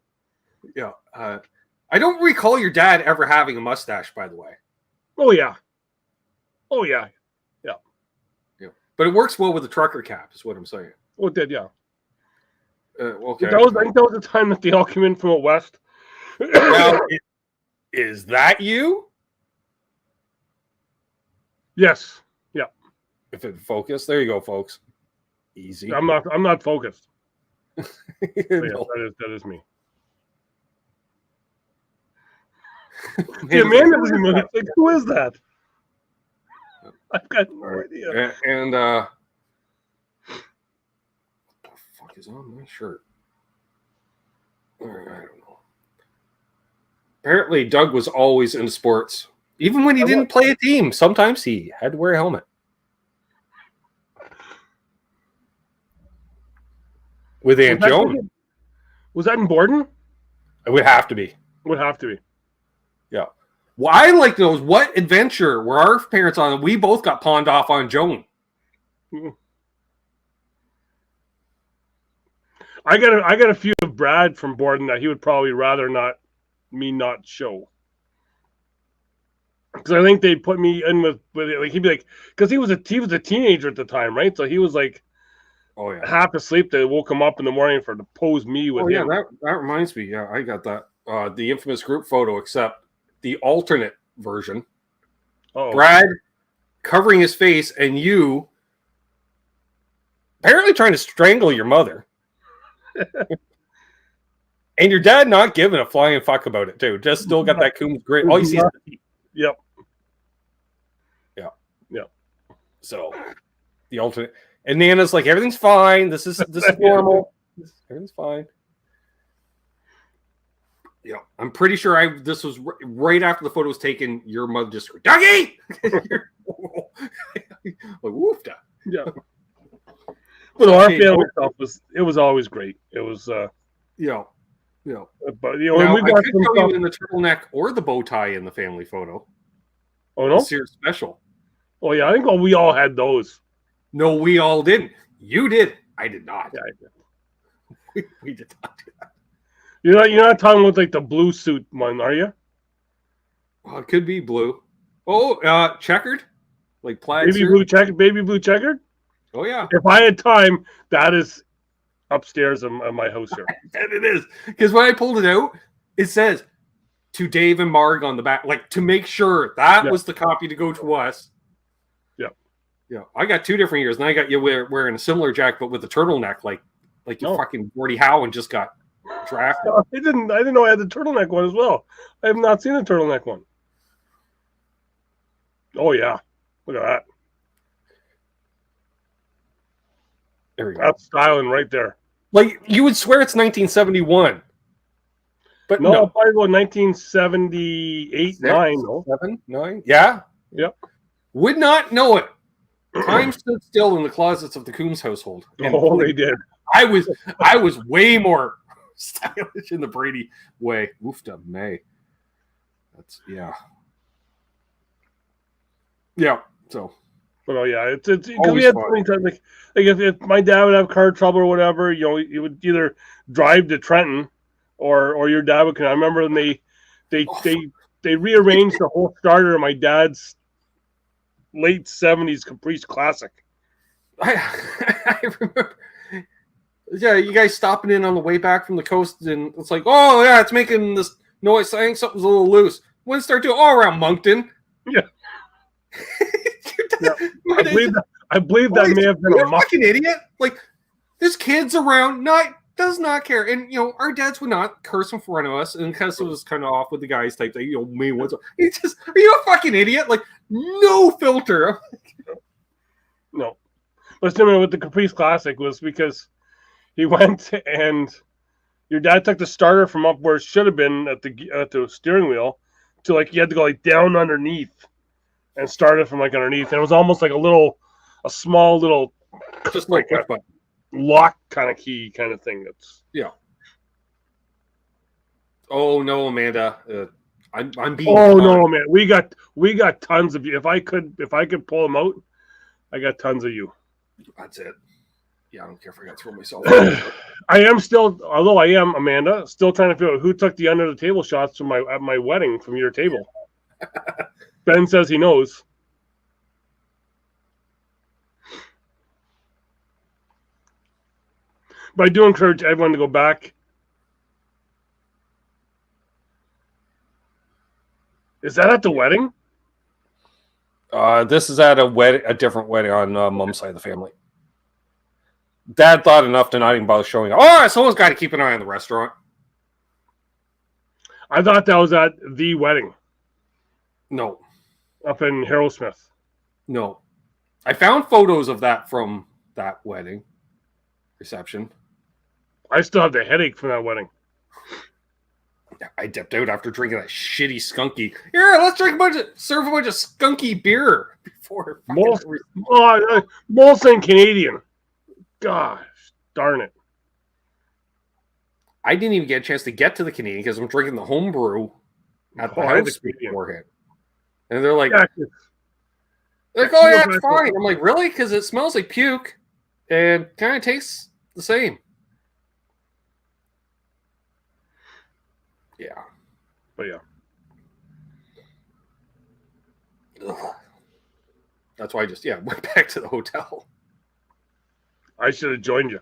Speaker 1: Yeah. I don't recall your dad ever having a mustache, by the way.
Speaker 3: Oh, yeah. Oh, yeah. Yeah.
Speaker 1: Yeah. But it works well with the trucker cap, is what I'm saying.
Speaker 3: Oh, it did, yeah.
Speaker 1: Okay.
Speaker 3: I think that was the time that they all came in from the West.
Speaker 1: Now, is that you?
Speaker 3: Yes. Yeah.
Speaker 1: If it focused, there you go, folks. Easy.
Speaker 3: I'm not focused.
Speaker 1: No.
Speaker 3: Yes, that is me. The Amanda doesn't know. Like, who is that? I've got no idea.
Speaker 1: And what the fuck is on my shirt? I don't know. Apparently, Doug was always into sports. Even when he didn't play a team, sometimes he had to wear a helmet. With Aunt Joan.
Speaker 3: Was that in Borden?
Speaker 1: It would have to be.
Speaker 3: Would have to be.
Speaker 1: Yeah. Well, I like those. What adventure were our parents on? We both got pawned off on Joan.
Speaker 3: I got a few of Brad from Borden that he would probably rather not show. Because I think they'd put me in with like he'd be like, because he was a teenager at the time, right? So he was like,
Speaker 1: oh yeah,
Speaker 3: half asleep. They woke him up in the morning to pose me with him.
Speaker 1: Yeah, that reminds me. Yeah, I got that. The infamous group photo, except the alternate version.
Speaker 3: Oh,
Speaker 1: Brad covering his face and you apparently trying to strangle your mother. And your dad not giving a flying fuck about it too. Just still got that Coombs grit. All you see is the teeth.
Speaker 3: Yep.
Speaker 1: Yeah.
Speaker 3: Yeah.
Speaker 1: So the alternate, and Nana's like, everything's fine. This is normal. Everything's fine. Yeah, I'm pretty sure this was right after the photo was taken. Your mother just screamed, "Dougie!" Like, woofda.
Speaker 3: Yeah. But our family stuff was always great. It was
Speaker 1: yeah.
Speaker 3: But
Speaker 1: now, we got I could show you in the turtleneck or the bow tie in the family photo.
Speaker 3: Oh no,
Speaker 1: Sears special.
Speaker 3: Oh yeah, I think we all had those.
Speaker 1: No, we all didn't. You did. I did not.
Speaker 3: Yeah, I did.
Speaker 1: We did not do that.
Speaker 3: You're not talking about like the blue suit one, are you?
Speaker 1: Oh, it could be blue. Oh, checkered, like plaid.
Speaker 3: Baby blue checkered.
Speaker 1: Oh yeah.
Speaker 3: If I had time, that is upstairs in my house here.
Speaker 1: And it is, because when I pulled it out, it says to Dave and Marg on the back, like to make sure that was the copy to go to us.
Speaker 3: Yeah.
Speaker 1: Yeah. I got 2 different years, and I got you wearing a similar jacket, but with a turtleneck, like you fucking Gordie Howe and just got drafted.
Speaker 3: I didn't know I had the turtleneck one as well. I have not seen the turtleneck one. Oh yeah. Look at that.
Speaker 1: There we go.
Speaker 3: That's styling right there.
Speaker 1: Like, you would swear it's 1971. But
Speaker 3: no. Probably about 1978, 9. No?
Speaker 1: 7, 9? Yeah?
Speaker 3: Yep.
Speaker 1: Would not know it. Time stood still in the closets of the Coombs household.
Speaker 3: Oh, they did.
Speaker 1: I was way more stylish in the Brady way. Oofta May. That's, yeah. Yeah, so...
Speaker 3: But it's because we had so many times like if my dad would have car trouble or whatever, you would either drive to Trenton or your dad would come. I remember when they rearranged the whole starter of my dad's late 70s Caprice Classic.
Speaker 1: I remember. Yeah, you guys stopping in on the way back from the coast, and it's like, oh yeah, it's making this noise. I think something's a little loose. When it start doing around Moncton.
Speaker 3: Yeah. Yeah. I believe that may have been
Speaker 1: a fucking idiot. Like, there's kids around, does not care. And our dads would not curse in front of us, and because it was kind of off with the guys type thing. Me, what's up? He just, are you a fucking idiot? Like, no filter.
Speaker 3: No. But similar with the Caprice Classic was because he went and your dad took the starter from up where it should have been at the steering wheel to like you had to go like down underneath and start it from like underneath. And it was almost like a small little
Speaker 1: Just
Speaker 3: like
Speaker 1: like
Speaker 3: a lock kind of key kind of thing. That's
Speaker 1: yeah. Oh no, Amanda. I'm being.
Speaker 3: oh
Speaker 1: conned.
Speaker 3: no, man, we got tons of you. If I could pull them out, I got tons of you.
Speaker 1: That's it. Yeah, I don't care if I got to throw myself.
Speaker 3: I am still, although I am Amanda, still trying to figure out who took the under the table shots from at my wedding from your table. Ben says he knows. But I do encourage everyone to go back. Is that at the wedding?
Speaker 1: This is at a different wedding on mom's side of the family. Dad thought enough to not even bother showing up. Oh, someone's got to keep an eye on the restaurant.
Speaker 3: I thought that was at the wedding.
Speaker 1: No.
Speaker 3: Up in Harold Smith.
Speaker 1: No. I found photos of that from that wedding reception.
Speaker 3: I still have the headache from that wedding.
Speaker 1: I dipped out after drinking that shitty skunky. Here, let's serve a bunch of skunky beer before.
Speaker 3: Molson Canadian. Gosh, darn it.
Speaker 1: I didn't even get a chance to get to the Canadian because I'm drinking the home brew at the house beforehand. And they're like, oh yeah, it's fine. I'm like, really? Because it smells like puke and kind of tastes the same. Yeah.
Speaker 3: But yeah.
Speaker 1: Ugh. That's why I just went back to the hotel.
Speaker 3: I should have joined you.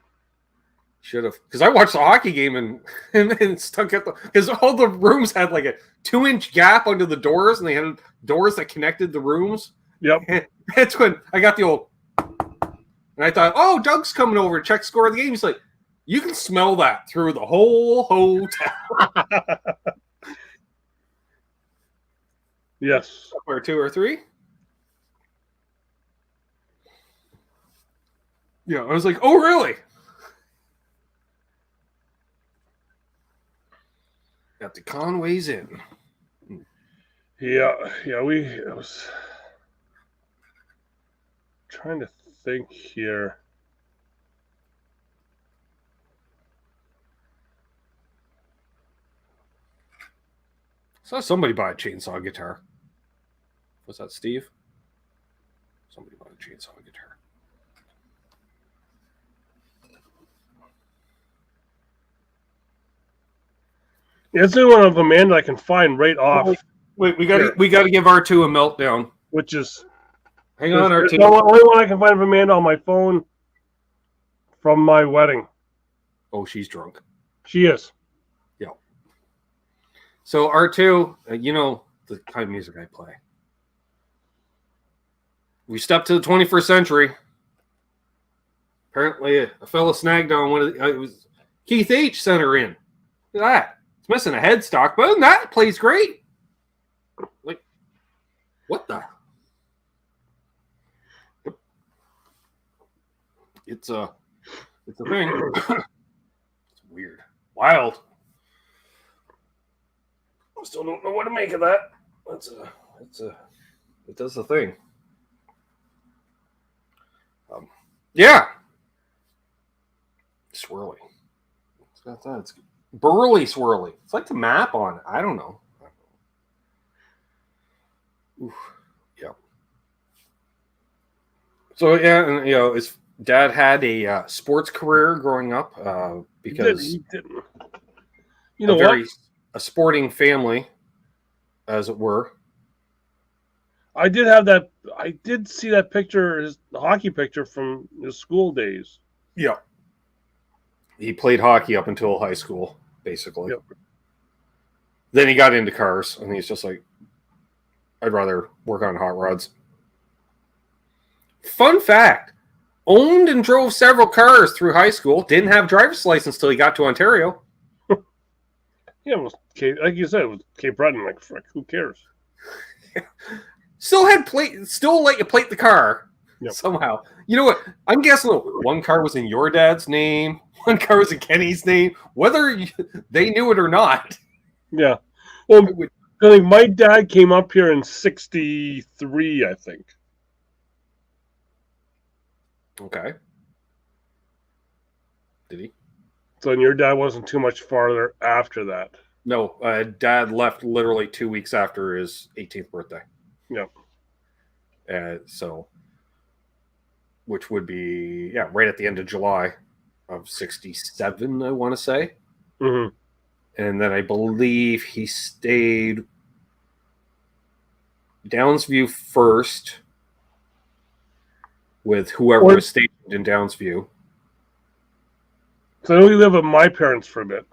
Speaker 1: Should have, because I watched the hockey game and stuck at because all the rooms had like a 2-inch gap under the doors, and they had doors that connected the rooms.
Speaker 3: Yep.
Speaker 1: And that's when I got the old, and I thought, oh, Doug's coming over to check score of the game. He's like, you can smell that through the whole hotel.
Speaker 3: Yes.
Speaker 1: Or 2 or 3. Yeah, I was like, oh, really? Got the Conways in.
Speaker 3: Yeah, I was trying to think here.
Speaker 1: Saw somebody buy a chainsaw guitar. Was that Steve? Somebody bought a chainsaw guitar.
Speaker 3: Yeah, it's the only one of Amanda I can find right off.
Speaker 1: Wait, we got to give R2 a meltdown.
Speaker 3: Which is
Speaker 1: hang on, R2.
Speaker 3: The only one I can find of Amanda on my phone from my wedding.
Speaker 1: Oh, she's drunk.
Speaker 3: She is.
Speaker 1: Yeah. So R2, you know the kind of music I play. We stepped to the 21st century. Apparently, a fellow snagged on one of the. It was Keith H. sent her in. Look at that. It's missing a headstock, but other than that, it plays great. Like, what the? It's a thing. It's weird, wild. I still don't know what to make of that. It does the thing. Yeah. Swirly. It's got that. It's burly swirly. It's like the map on it. I don't know. Oof. Yeah. So yeah, and his dad had a sports career growing up because
Speaker 3: he didn't.
Speaker 1: A sporting family, as it were.
Speaker 3: I did have that. I did see that picture, the hockey picture from his school days.
Speaker 1: Yeah. He played hockey up until high school, basically.
Speaker 3: Yep.
Speaker 1: Then he got into cars, and he's just like, I'd rather work on hot rods. Fun fact, owned and drove several cars through high school, didn't have driver's license till he got to Ontario.
Speaker 3: Yeah, it was like you said, it was Cape Breton. Like, who cares?
Speaker 1: Still let you plate the car.
Speaker 3: Yep.
Speaker 1: Somehow. You know what? I'm guessing one car was in your dad's name, one car was in Kenny's name, whether they knew it or not.
Speaker 3: Yeah. Well, I think my dad came up here in '63, I think.
Speaker 1: Okay. Did he?
Speaker 3: So your dad wasn't too much farther after that.
Speaker 1: No, Dad left literally 2 weeks after his 18th birthday.
Speaker 3: Yeah.
Speaker 1: So, which would be, right at the end of July of 67, I want to say.
Speaker 3: Mm-hmm.
Speaker 1: And then I believe he stayed Downsview first with whoever was stationed in Downsview.
Speaker 3: So I know he lived with my parents for a bit.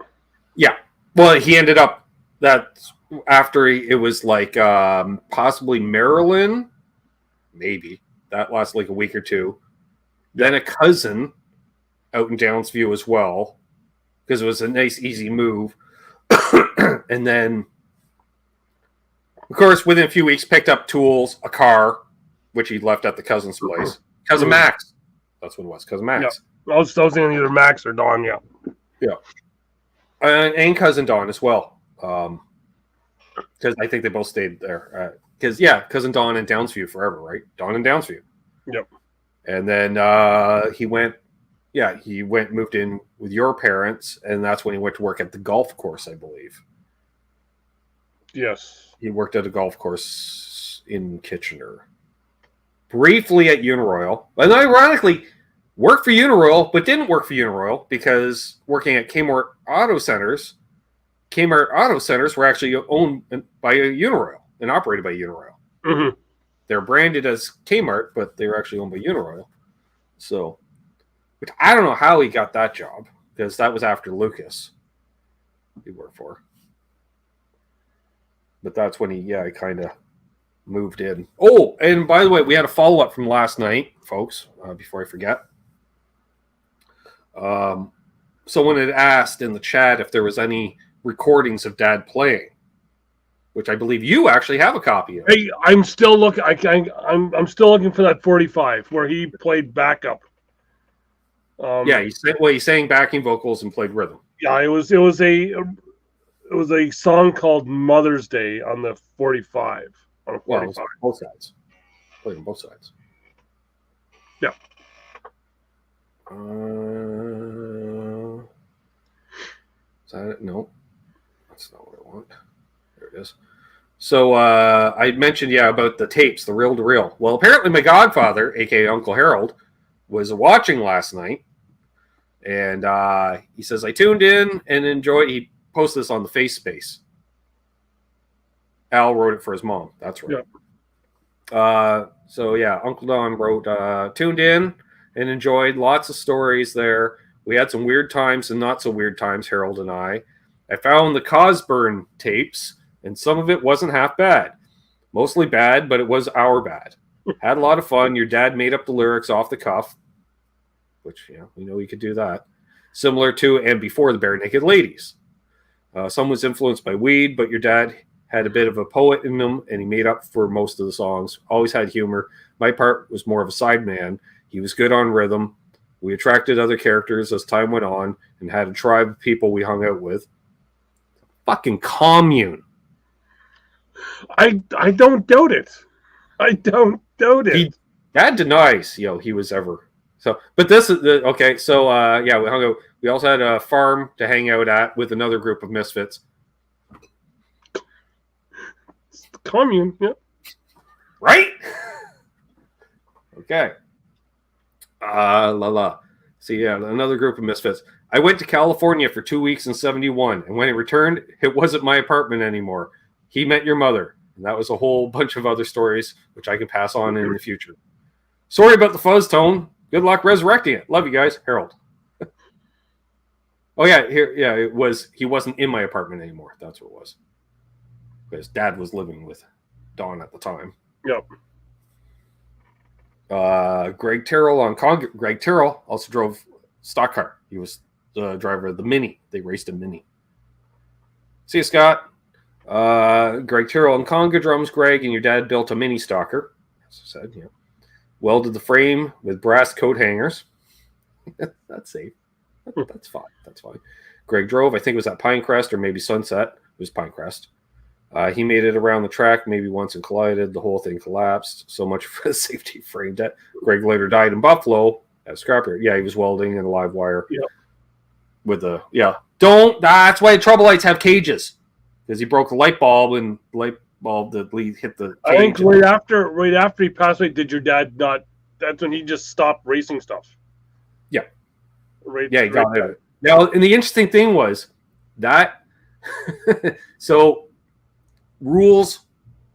Speaker 1: Yeah. Well, he ended up, that's after it was like possibly Maryland, maybe. That lasted like a week or two. Then a cousin out in Downsview as well, because it was a nice, easy move. And then, of course, within a few weeks, picked up tools, a car, which he left at the cousin's place. Cousin Max. That's what it was, Cousin Max.
Speaker 3: Yeah. I was in either Max or Don, yeah.
Speaker 1: Yeah. And Cousin Don as well. Because I think they both stayed there. Because, Cousin Don in Downsview forever, right? Don in Downsview.
Speaker 3: Yep.
Speaker 1: And then he moved in with your parents, and that's when he went to work at the golf course, I believe.
Speaker 3: Yes.
Speaker 1: He worked at a golf course in Kitchener. Briefly at Uniroyal. And ironically, worked for Uniroyal, but didn't work for Uniroyal because working at Kmart Auto Centers were actually owned by Uniroyal and operated by Uniroyal.
Speaker 3: Mm-hmm.
Speaker 1: They're branded as Kmart, but they were actually owned by Uniroyal. So, which I don't know how he got that job, because that was after Lucas he worked for. But that's when he kind of moved in. Oh, and by the way, we had a follow-up from last night, folks, before I forget. Someone had asked in the chat if there was any recordings of Dad playing, which I believe you actually have a copy of.
Speaker 3: Hey, I'm still looking. I'm still looking for that 45 where he played backup.
Speaker 1: He sang backing vocals and played rhythm.
Speaker 3: Yeah, it was a song called Mother's Day on the 45. On a 45.
Speaker 1: Well, it was both sides. Played on both sides.
Speaker 3: Yeah.
Speaker 1: Is that it? No. That's not what I want. There it is. So I mentioned, about the tapes, the reel-to-reel. Well, apparently my godfather, a.k.a. Uncle Harold, was watching last night. And he says, I tuned in and enjoyed. He posted this on the Face Space. Al wrote it for his mom. That's right. Yeah. Uncle Don wrote, tuned in and enjoyed lots of stories there. We had some weird times and not so weird times, Harold and I. I found the Cosburn tapes, and some of it wasn't half bad. Mostly bad, but it was our bad. Had a lot of fun. Your dad made up the lyrics off the cuff, which, we know he could do that. Similar to and before the Bare Naked Ladies. Some was influenced by weed, but your dad had a bit of a poet in him, and he made up for most of the songs. Always had humor. My part was more of a sideman. He was good on rhythm. We attracted other characters as time went on and had a tribe of people we hung out with. Fucking commune.
Speaker 3: I don't doubt it. I don't doubt it.
Speaker 1: Dad denies, he was ever. So, but this is okay. So, we hung out. We also had a farm to hang out at with another group of misfits.
Speaker 3: It's the commune, yeah.
Speaker 1: Right? Okay. See, another group of misfits. I went to California for 2 weeks in 71, and when I returned, it wasn't my apartment anymore. He met your mother, and that was a whole bunch of other stories, which I can pass on in the future. Sorry about the fuzz tone. Good luck resurrecting it. Love you guys, Harold. It was. He wasn't in my apartment anymore. That's what it was. Because Dad was living with Dawn at the time.
Speaker 3: Yep.
Speaker 1: Greg Terrell on Conga. Greg Terrell also drove stock car. He was the driver of the Mini. They raced a Mini. See you, Scott. Greg Terrell on Conga drums. Greg and your dad built a Mini Stalker. As I said, welded the frame with brass coat hangers. That's safe. That's fine. That's fine. Greg drove. I think it was at Pinecrest or maybe Sunset. It was Pinecrest. He made it around the track maybe once and collided. The whole thing collapsed. So much for the safety frame debt. Greg later died in Buffalo at a scrapyard. Yeah, he was welding in a live wire.
Speaker 3: Yep.
Speaker 1: With the That's why trouble lights have cages, because he broke the light bulb and the light bulb that hit the cage.
Speaker 3: I think right after he passed away, did your dad not? That's when he just stopped racing stuff.
Speaker 1: Yeah.
Speaker 3: Right.
Speaker 1: Yeah, he got it. Now, and the interesting thing was that so rules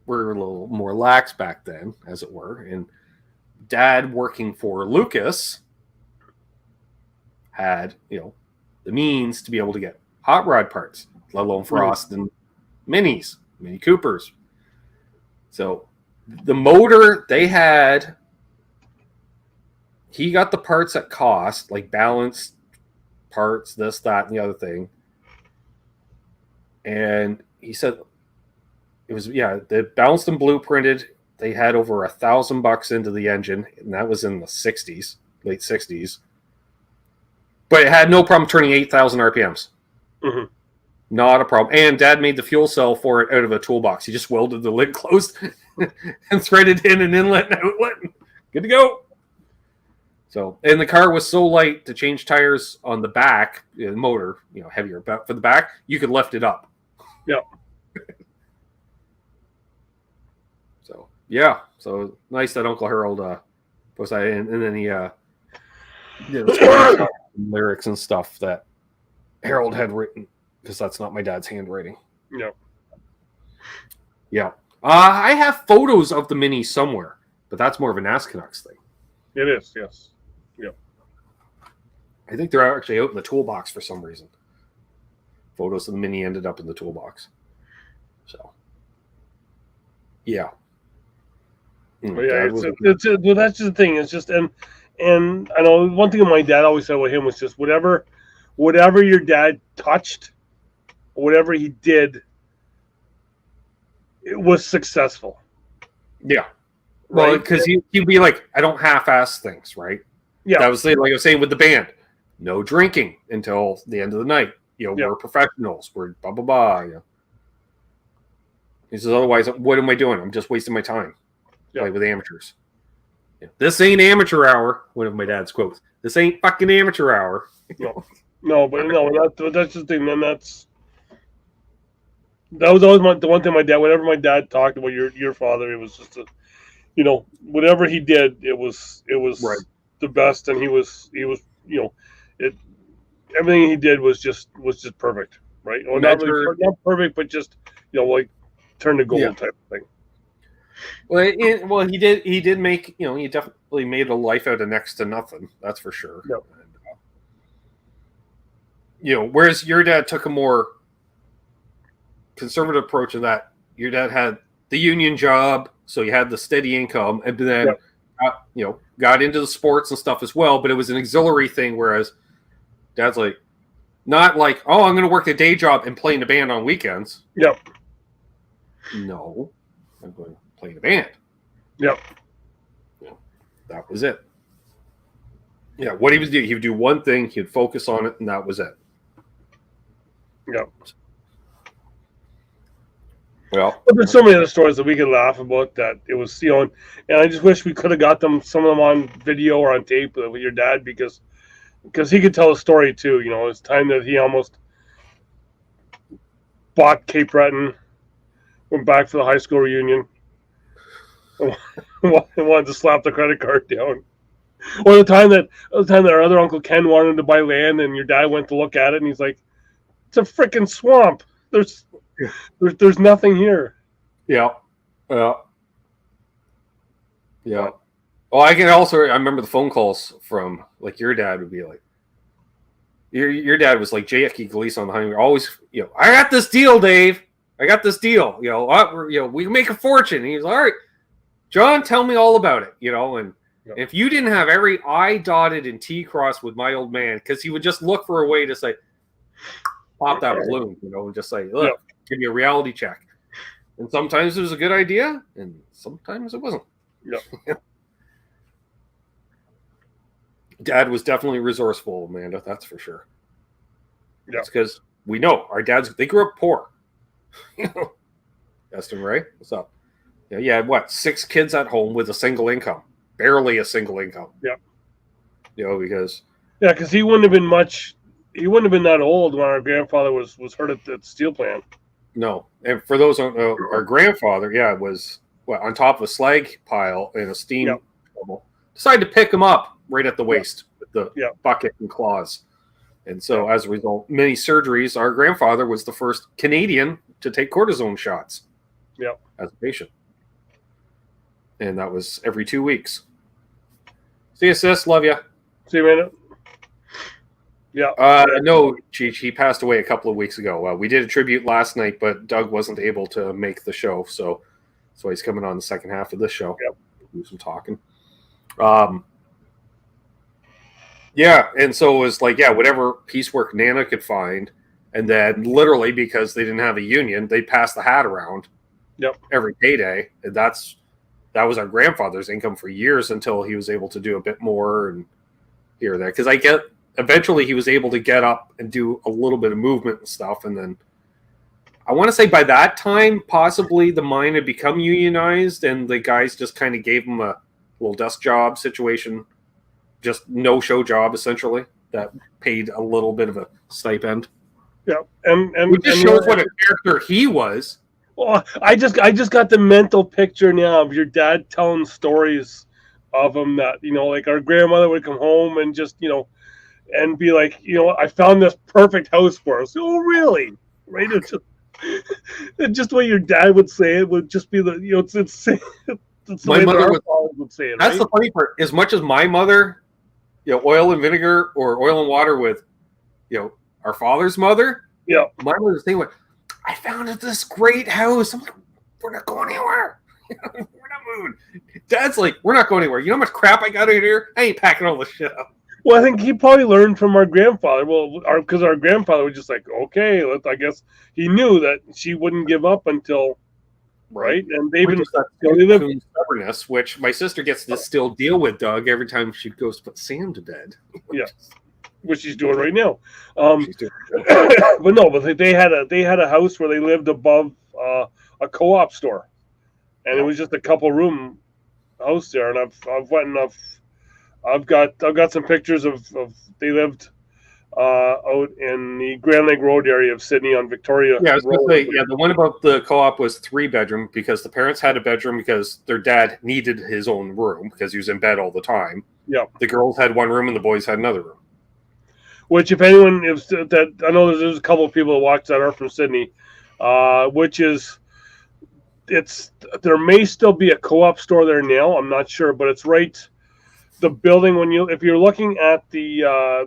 Speaker 1: were a little more lax back then, as it were, and Dad working for Lucas had, the means to be able to get hot rod parts, let alone for Austin Minis, Mini Coopers. So the motor they had, he got the parts at cost, like balanced parts, this, that, and the other thing. And he said it was, they balanced and blueprinted. They had over $1,000 into the engine, and that was in the 60s, late 60s. But it had no problem turning 8,000 RPMs.
Speaker 3: Mm-hmm.
Speaker 1: Not a problem. And Dad made the fuel cell for it out of a toolbox. He just welded the lid closed and threaded in an inlet and outlet. Good to go. So, and the car was so light to change tires on the back, the motor, heavier. But for the back, you could lift it up.
Speaker 3: Yep.
Speaker 1: So, yeah. So, nice that Uncle Harold puts that in. And then he lyrics and stuff that Harold had written, because that's not my dad's handwriting.
Speaker 3: No.
Speaker 1: Yeah. I have photos of the Mini somewhere, but that's more of a NAS Canucks thing.
Speaker 3: It is, yes. Yep.
Speaker 1: I think they're actually out in the toolbox for some reason. Photos of the Mini ended up in the toolbox. So, yeah.
Speaker 3: Well, yeah, well, that's just the thing. It's just, and I know one thing my dad always said with him was just whatever your dad touched, whatever he did, it was successful.
Speaker 1: Yeah. Well, because he'd be like, I don't half-ass things, right?
Speaker 3: Yeah.
Speaker 1: That was like I was saying with the band. No drinking until the end of the night. We're professionals. We're blah, blah, blah. He says, otherwise, what am I doing? I'm just wasting my time. Play with amateurs. This ain't amateur hour, one of my dad's quotes. This ain't fucking amateur hour. But that's the thing. Then that
Speaker 3: was always the one thing my dad. Whenever my dad talked about your father, it was just whatever he did, it was
Speaker 1: right.
Speaker 3: The best, and he was everything he did was just perfect, right? Well, not perfect, but just like turn to gold type of thing.
Speaker 1: Well, he did make, he definitely made a life out of next to nothing. That's for sure.
Speaker 3: Yep.
Speaker 1: And, whereas your dad took a more conservative approach in that your dad had the union job, so you had the steady income, and then, got into the sports and stuff as well, but it was an auxiliary thing, whereas Dad's like, not like, oh, I'm going to work a day job and play in a band on weekends.
Speaker 3: Yep.
Speaker 1: No, I'm going to play in a band.
Speaker 3: Yep.
Speaker 1: That was it. Yeah, what he would do, he would do one thing, he'd focus on it, and that was it.
Speaker 3: Yep.
Speaker 1: Well,
Speaker 3: but there's so many other stories that we could laugh about that it was, and I just wish we could have got some of them on video or on tape with your dad, because he could tell a story too. It's time that he almost bought Cape Breton, went back for the high school reunion, and wanted to slap the credit card down. Or the time that our other Uncle Ken wanted to buy land, and your dad went to look at it, and he's like, "It's a freaking swamp. There's nothing here." Yeah.
Speaker 1: Well, I remember the phone calls from, like, your dad would be like, your dad was like Jackie Gleason on the Honeymoon. Always, I got this deal, Dave. I got this deal. We can make a fortune. And he's like, all right, John, tell me all about it. And if you didn't have every I dotted and T crossed with my old man, because he would just look for a way to say, pop that balloon, and just say, look, give me a reality check. And sometimes it was a good idea, and sometimes it wasn't.
Speaker 3: Yeah.
Speaker 1: Dad was definitely resourceful, Amanda. That's for sure.
Speaker 3: Yeah.
Speaker 1: That's because we know our dads. They grew up poor. Justin, Ray, what's up? Yeah, you had what, 6 kids at home with a single income, barely a single income.
Speaker 3: Yeah.
Speaker 1: Because
Speaker 3: he wouldn't have been much. He wouldn't have been that old when our grandfather was hurt at the steel plant.
Speaker 1: No, and for those who don't know, our grandfather, was on top of a slag pile in a steam shovel. Decided to pick him up right at the waist with the bucket and claws. And so, as a result, many surgeries. Our grandfather was the first Canadian to take cortisone shots as a patient. And that was every 2 weeks. See you, sis. Love you.
Speaker 3: See you, man. Yeah.
Speaker 1: No, Cheech, he passed away a couple of weeks ago. We did a tribute last night, but Doug wasn't able to make the show. So that's why he's coming on the second half of this show. Do some talking. And so it was like, whatever piecework Nana could find. And then literally because they didn't have a union, they passed the hat around every payday. And that was our grandfather's income for years until he was able to do a bit more and here or there. Because eventually he was able to get up and do a little bit of movement and stuff. And then I want to say by that time, possibly the mine had become unionized and the guys just kind of gave him a little desk job situation. Just no-show job, essentially, that paid a little bit of a stipend.
Speaker 3: Yeah, and
Speaker 1: it just shows what a character he was.
Speaker 3: Well, I just got the mental picture now of your dad telling stories of him that, like our grandmother would come home and just, and be like, I found this perfect house for us. Oh, really? Right? It's just the way your dad would say it would just be it's
Speaker 1: my mother
Speaker 3: would say it.
Speaker 1: That's the funny part. As much as my mother, oil and vinegar or oil and water with, our father's mother.
Speaker 3: Yeah.
Speaker 1: My mother's saying, I found this great house. I'm like, we're not going anywhere. We're not moving. Dad's like, we're not going anywhere. You know how much crap I got in here? I ain't packing all this shit up.
Speaker 3: Well, I think he probably learned from our grandfather. Well, because our grandfather was just like, okay, I guess he knew that she wouldn't give up until, right? And they even
Speaker 1: stubbornness, which my sister gets to still deal with Doug every time she goes to put Sam to bed.
Speaker 3: Yeah, which she's doing right now. But they had a house where they lived above a co-op store, and it was just a couple room house there. And I've got some pictures of they lived out in the Grand Lake Road area of Sydney on Victoria.
Speaker 1: Yeah, I was going to say, the one about the co-op was 3-bedroom because the parents had a bedroom because their dad needed his own room because he was in bed all the time.
Speaker 3: Yeah, the
Speaker 1: girls had one room and the boys had another room.
Speaker 3: Which, if anyone is that, I know there's a couple of people that watch that are from Sydney, which is there may still be a co-op store there now. I'm not sure, but it's right. The building if you're looking at the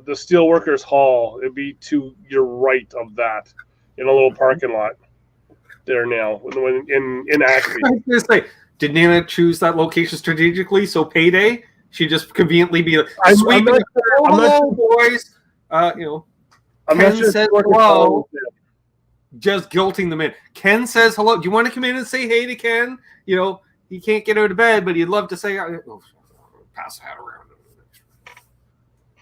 Speaker 3: Steelworkers Hall, it'd be to your right of that in a little parking lot there now in Ackley.
Speaker 1: I was going to say, did Nana choose that location strategically so payday she just conveniently be like, sweeping hello boys.
Speaker 3: I'm
Speaker 1: Ken
Speaker 3: not sure
Speaker 1: says hello, just guilting them in. Ken says hello. Do you want to come in and say hey to Ken? He can't get out of bed, but he'd love to say, pass the hat around.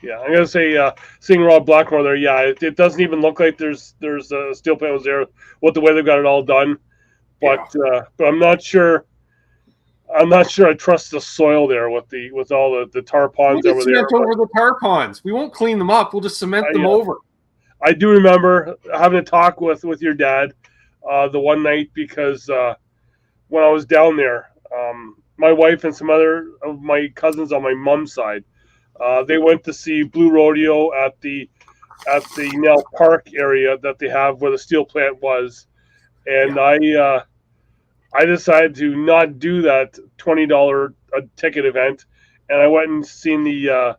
Speaker 3: Yeah, I'm gonna say seeing Rob Blackmore there. Yeah, it doesn't even look like there's a steel plant was there with the way they've got it all done. But I'm not sure. I'm not sure I trust the soil there with all the tar ponds over there.
Speaker 1: Over the tar ponds. We won't clean them up. We'll just cement them over.
Speaker 3: I do remember having a talk with your dad the one night because when I was down there, my wife and some other of my cousins on my mom's side, they went to see Blue Rodeo at the now park area that they have where the steel plant was, and I decided to not do that $20 a ticket event, and I went and seen the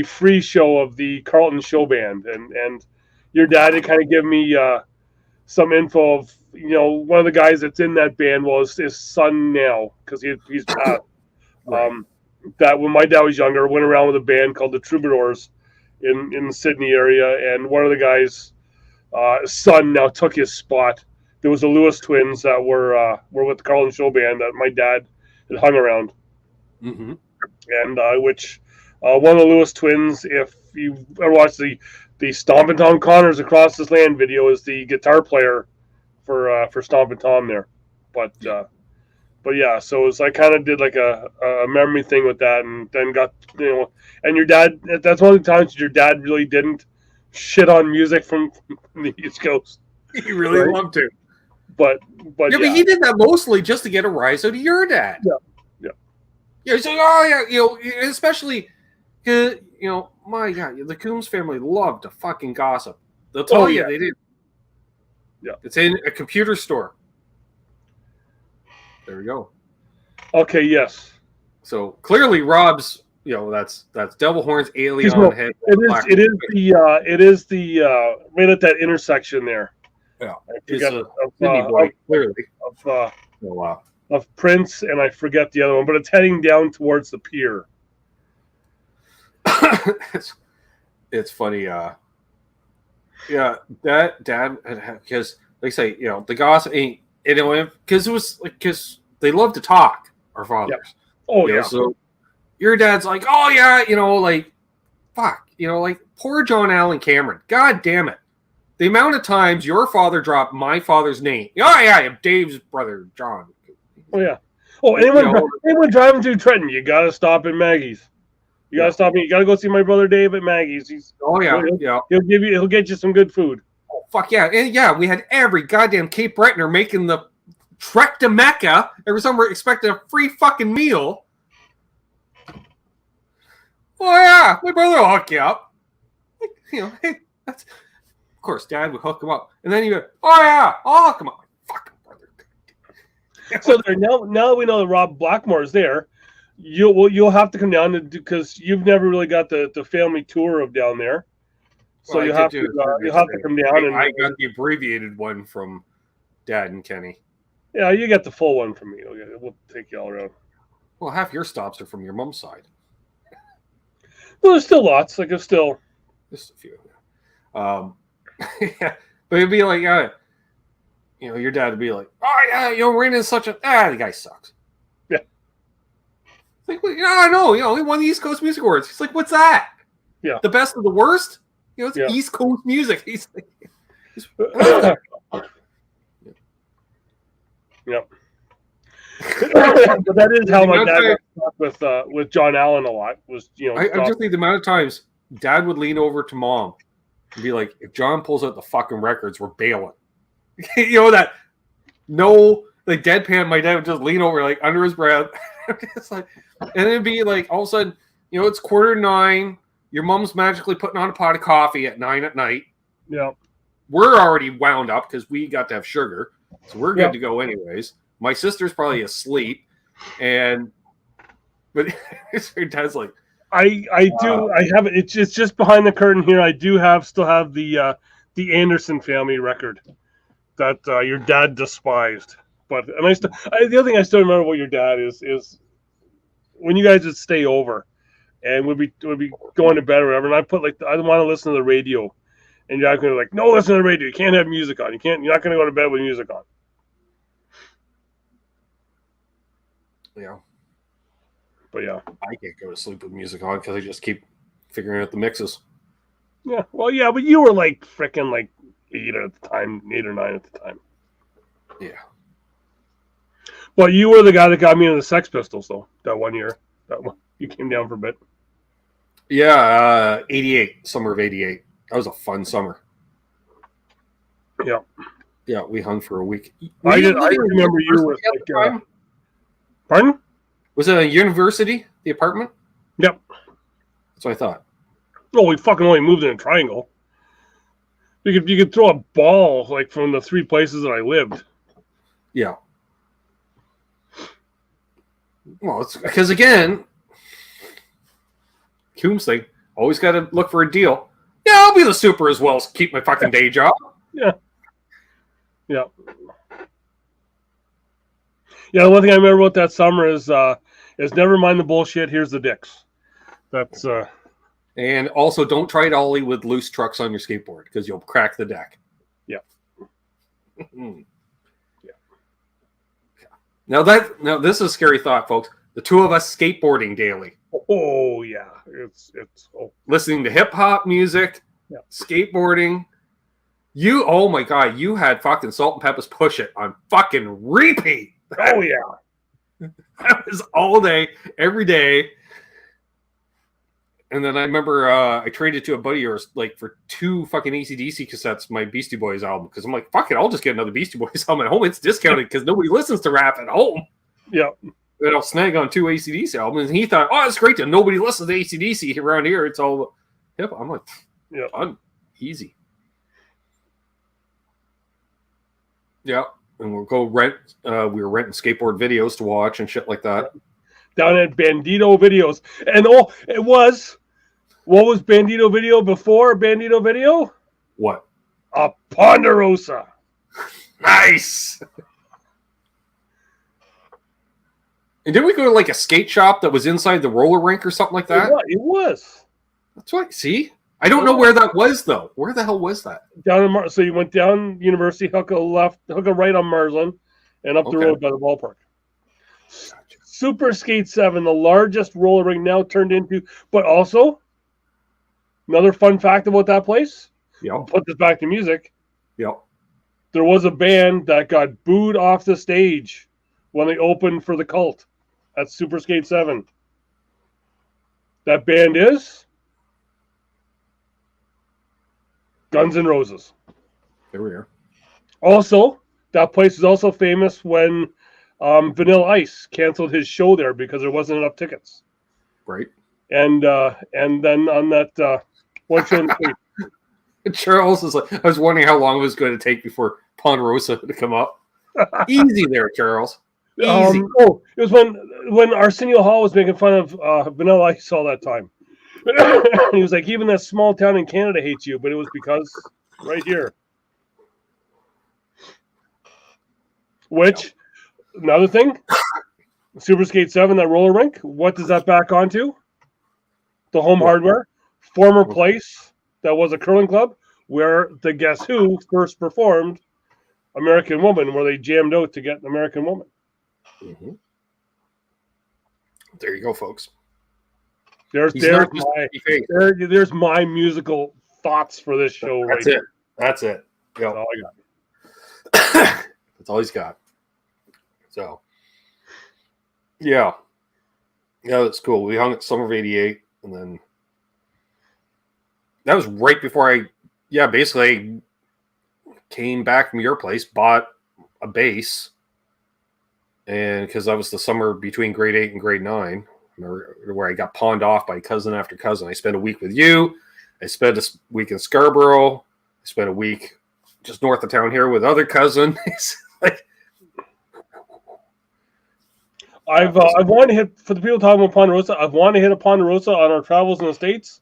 Speaker 3: free show of the Carlton Show Band, and your dad had kind of given me some info of one of the guys that's in that band was his son now because he's passed. That when my dad was younger, went around with a band called the Troubadours in the Sydney area, and one of the guys' son now took his spot. There was the Lewis twins that were with the Carlton Show Band that my dad had hung around, and which One of the Lewis twins, if you ever watched the Stompin' Tom Connors Across This Land video, is the guitar player for Stompin' Tom there. But yeah, so it was, I kind of did like a memory thing with that, and then got, and your dad, that's one of the times your dad really didn't shit on music from the East Coast.
Speaker 1: He really loved to.
Speaker 3: But
Speaker 1: he did that mostly just to get a rise out of your dad. Yeah, he's like, oh yeah, especially, my God, the Coombs family loved to fucking gossip. They'll tell you they did.
Speaker 3: Yeah,
Speaker 1: it's in a computer store. There we go.
Speaker 3: Okay, yes.
Speaker 1: So clearly, Rob's, that's Devil Horns, Alien Head.
Speaker 3: It is the right at that intersection there.
Speaker 1: Yeah,
Speaker 3: I forget boy, clearly of Prince, and I forget the other one, but it's heading down towards the pier.
Speaker 1: It's funny. Dad, because they say, the gossip ain't, because it was like, because they love to talk, our fathers.
Speaker 3: Yep. Oh yeah.
Speaker 1: So your dad's like, oh yeah, like, fuck, like poor John Allen Cameron. God damn it. The amount of times your father dropped my father's name. Oh yeah, Dave's brother, John.
Speaker 3: Oh yeah. Oh, anyone driving through Trenton, you gotta stop at Maggie's. You gotta stop me. You gotta go see my brother Dave at Maggie's. He'll get you some good food.
Speaker 1: Oh fuck yeah. And yeah, we had every goddamn Cape Bretoner making the trek to Mecca. Every time we're expecting a free fucking meal. Oh yeah, my brother will hook you up. Hey, that's, of course, Dad would hook him up, and then you go, oh yeah, I'll hook him up. Fucking brother.
Speaker 3: So there, now that we know that Rob Blackmore is there, you'll have to come down because you've never really got the family tour of down there. So you'll have to come down. And
Speaker 1: I got the abbreviated one from Dad and Kenny.
Speaker 3: Yeah, you get the full one from me. We'll take you all around.
Speaker 1: Well, half your stops are from your mom's side.
Speaker 3: Well, there's still lots. Like there's still
Speaker 1: just a few. Yeah, but it'd be like, your dad would be like, oh yeah, Rena's such a the guy sucks.
Speaker 3: Yeah.
Speaker 1: Like, well, I know, he won the East Coast Music Awards. He's like, what's that?
Speaker 3: Yeah.
Speaker 1: The best of the worst? It's East Coast music. He's like,
Speaker 3: Yep. But that is how my dad got with John Allen a lot. Was
Speaker 1: I just think the amount of times Dad would lean over to Mom and be like, if John pulls out the fucking records, we're bailing. That like deadpan. My dad would just lean over like under his breath. It's like, and it'd be like all of a sudden, it's 9:15. Your mom's magically putting on a pot of coffee at 9 at night.
Speaker 3: Yeah, we're
Speaker 1: already wound up because we got to have sugar, so we're good to go anyways. My sister's probably asleep, but her dad's like,
Speaker 3: I have it. It's just behind the curtain here. I still have the Anderson family record that your dad despised. But the other thing I still remember about your dad is when you guys would stay over, and would be going to bed or whatever. And I put I don't want to listen to the radio, and you're going to like, no, listen to the radio. You can't have music on. You're not going to go to bed with music on.
Speaker 1: Yeah.
Speaker 3: But yeah,
Speaker 1: I can't go to sleep with music on because I just keep figuring out the mixes.
Speaker 3: Yeah, well, yeah, but you were like freaking like 8 or 9 at the time.
Speaker 1: Yeah.
Speaker 3: Well, you were the guy that got me into the Sex Pistols, though. That one year, you came down for a bit.
Speaker 1: Yeah, 88, summer of 88. That was a fun summer.
Speaker 3: Yeah.
Speaker 1: Yeah, we hung for a week.
Speaker 3: I remember you with like. Pardon?
Speaker 1: Was it a university, the apartment?
Speaker 3: Yep.
Speaker 1: That's what I thought.
Speaker 3: Oh, we fucking only moved in a triangle. You could throw a ball like from the 3 places that I lived.
Speaker 1: Yeah. Well, it's because again, Coombs thing, always got to look for a deal. Yeah, I'll be the super as well as keep my fucking day job.
Speaker 3: Yeah. Yeah. Yeah, the one thing I remember about that summer is never mind the bullshit, here's the dicks. That's
Speaker 1: and also don't try to ollie with loose trucks on your skateboard because you'll crack the deck.
Speaker 3: Yeah.
Speaker 1: Yeah. Now this is a scary thought, folks. The two of us skateboarding daily.
Speaker 3: Oh yeah, it's
Speaker 1: Listening to hip hop music,
Speaker 3: Yeah.
Speaker 1: skateboarding. Oh my God, you had fucking Salt and Pepper's Push It on fucking repeat.
Speaker 3: oh yeah.
Speaker 1: That was all day, every day. And then I remember I traded to a buddy of yours like for 2 fucking AC/DC cassettes, my Beastie Boys album, because I'm like, fuck it, I'll just get another Beastie Boys album at home. It's discounted because nobody listens to rap at home.
Speaker 3: Yeah.
Speaker 1: And I'll snag on 2 AC/DC albums. And he thought, oh, it's great that nobody listens to AC/DC around here. It's all hip. I'm like,
Speaker 3: Yeah.
Speaker 1: fun, easy. Yeah. And we'll go rent. We were renting skateboard videos to watch and shit like that.
Speaker 3: Down at Bandito Videos. And it was, what was Bandito Video before Bandito Video?
Speaker 1: What?
Speaker 3: A Ponderosa.
Speaker 1: Nice. And did we go to like a skate shop that was inside the roller rink or something like that?
Speaker 3: It was.
Speaker 1: That's right. See? I don't know where that was, though. Where the hell was that?
Speaker 3: Down in so you went down University, hook a right on Marsland, and up the road by the ballpark. Gotcha. Super Skate 7, the largest roller rink now turned into, but also, another fun fact about that place,
Speaker 1: Yep.
Speaker 3: put this back to music,
Speaker 1: Yep.
Speaker 3: there was a band that got booed off the stage when they opened for the Cult at Super Skate 7. That band is Guns N' Roses.
Speaker 1: There we are.
Speaker 3: Also, that place is also famous when Vanilla Ice canceled his show there because there wasn't enough tickets.
Speaker 1: Right.
Speaker 3: And then on that one show in the street.
Speaker 1: Charles is like, I was wondering how long it was going to take before Ponderosa to come up. Easy there, Charles. Easy.
Speaker 3: It was when Arsenio Hall was making fun of Vanilla Ice all that time. He was like, even that small town in Canada hates you, but it was because right here. Which, another thing, Super Skate 7, that roller rink, what does that back onto? The Home Hardware, former place that was a curling club where the Guess Who first performed American Woman, where they jammed out to get American Woman.
Speaker 1: Mm-hmm. There you go, folks.
Speaker 3: There's my musical thoughts for this show.
Speaker 1: That's it. Yep.
Speaker 3: That's all I got.
Speaker 1: That's all he's got. So, yeah, that's cool. We hung at Summer of '88, and then that was right before I basically came back from your place, bought a bass, and because that was the summer between grade 8 and grade 9. Where I got pawned off by cousin after cousin. I spent a week with you. I spent a week in Scarborough. I spent a week just north of town here with other cousin. Like,
Speaker 3: I've wanted to hit, for the people talking about Ponderosa, I've wanted to hit a Ponderosa on our travels in the States,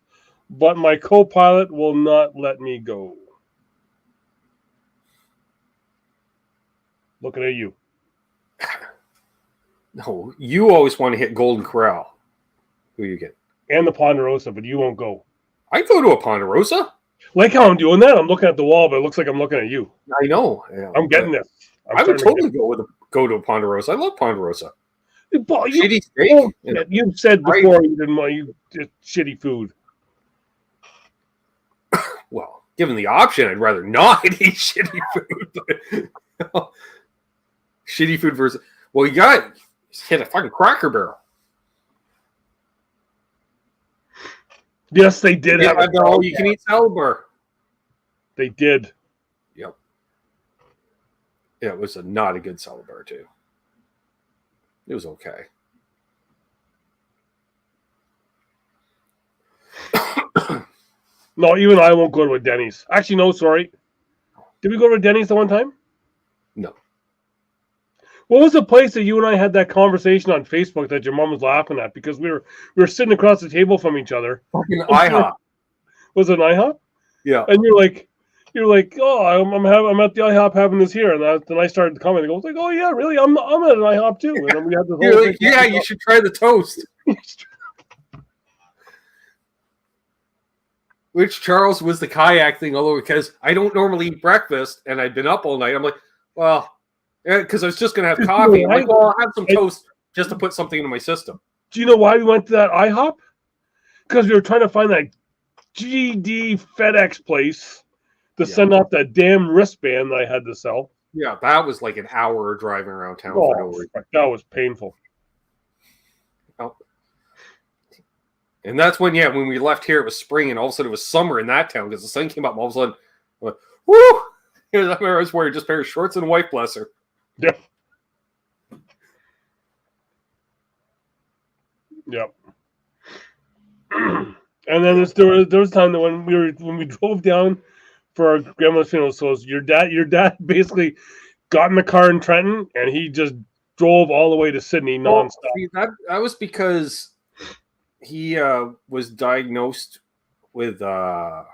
Speaker 3: but my co-pilot will not let me go. Looking at you.
Speaker 1: No, you always want to hit Golden Corral. Who you get?
Speaker 3: And the Ponderosa, but you won't go.
Speaker 1: I go to a Ponderosa.
Speaker 3: Like how I'm doing that, I'm looking at the wall, but it looks like I'm looking at you.
Speaker 1: I know. Yeah,
Speaker 3: I'm getting this.
Speaker 1: I would totally go to a Ponderosa. I love Ponderosa. Shitty steak.
Speaker 3: Oh, you said before you didn't want you did shitty food.
Speaker 1: Well, given the option, I'd rather not eat shitty food. But, shitty food versus. Well, you got hit a fucking Cracker Barrel.
Speaker 3: Yes, they did have
Speaker 1: an all-you-can-eat salad bar.
Speaker 3: They did.
Speaker 1: Yep. Yeah, it was not a good salad bar, too. It was okay.
Speaker 3: No, even I won't go to a Denny's. Actually, no, sorry. Did we go to a Denny's the one time?
Speaker 1: No.
Speaker 3: What was the place that you and I had that conversation on Facebook that your mom was laughing at because we were sitting across the table from each other?
Speaker 1: Fucking IHOP.
Speaker 3: Was it an IHOP?
Speaker 1: Yeah.
Speaker 3: And you're like, oh, I'm at the IHOP having this here, and then I started commenting. I was like, oh yeah, really? I'm at an IHOP too. And then we had this whole
Speaker 1: thing. Yeah, you should try the toast. Which Charles was the kayak thing, although because I don't normally eat breakfast and I'd been up all night. I'm like, well, because I was just gonna have coffee. I'm like, well, I'll have some toast just to put something into my system.
Speaker 3: Do you know why we went to that IHOP? Because we were trying to find that GD FedEx place to send out that damn wristband that I had to sell.
Speaker 1: Yeah, that was like an hour driving around town
Speaker 3: Oh,
Speaker 1: for no reason.
Speaker 3: that was painful.
Speaker 1: Oh. And that's when we left here, it was spring, and all of a sudden it was summer in that town because the sun came up, and all of a sudden, I went, woo! I remember I was wearing just a pair of shorts and a white, bless her.
Speaker 3: Yep. Yep. And then there was time that when we drove down for our grandma's funeral, so your dad basically got in the car in Trenton and he just drove all the way to Sydney nonstop.
Speaker 1: See, that was because he was diagnosed with not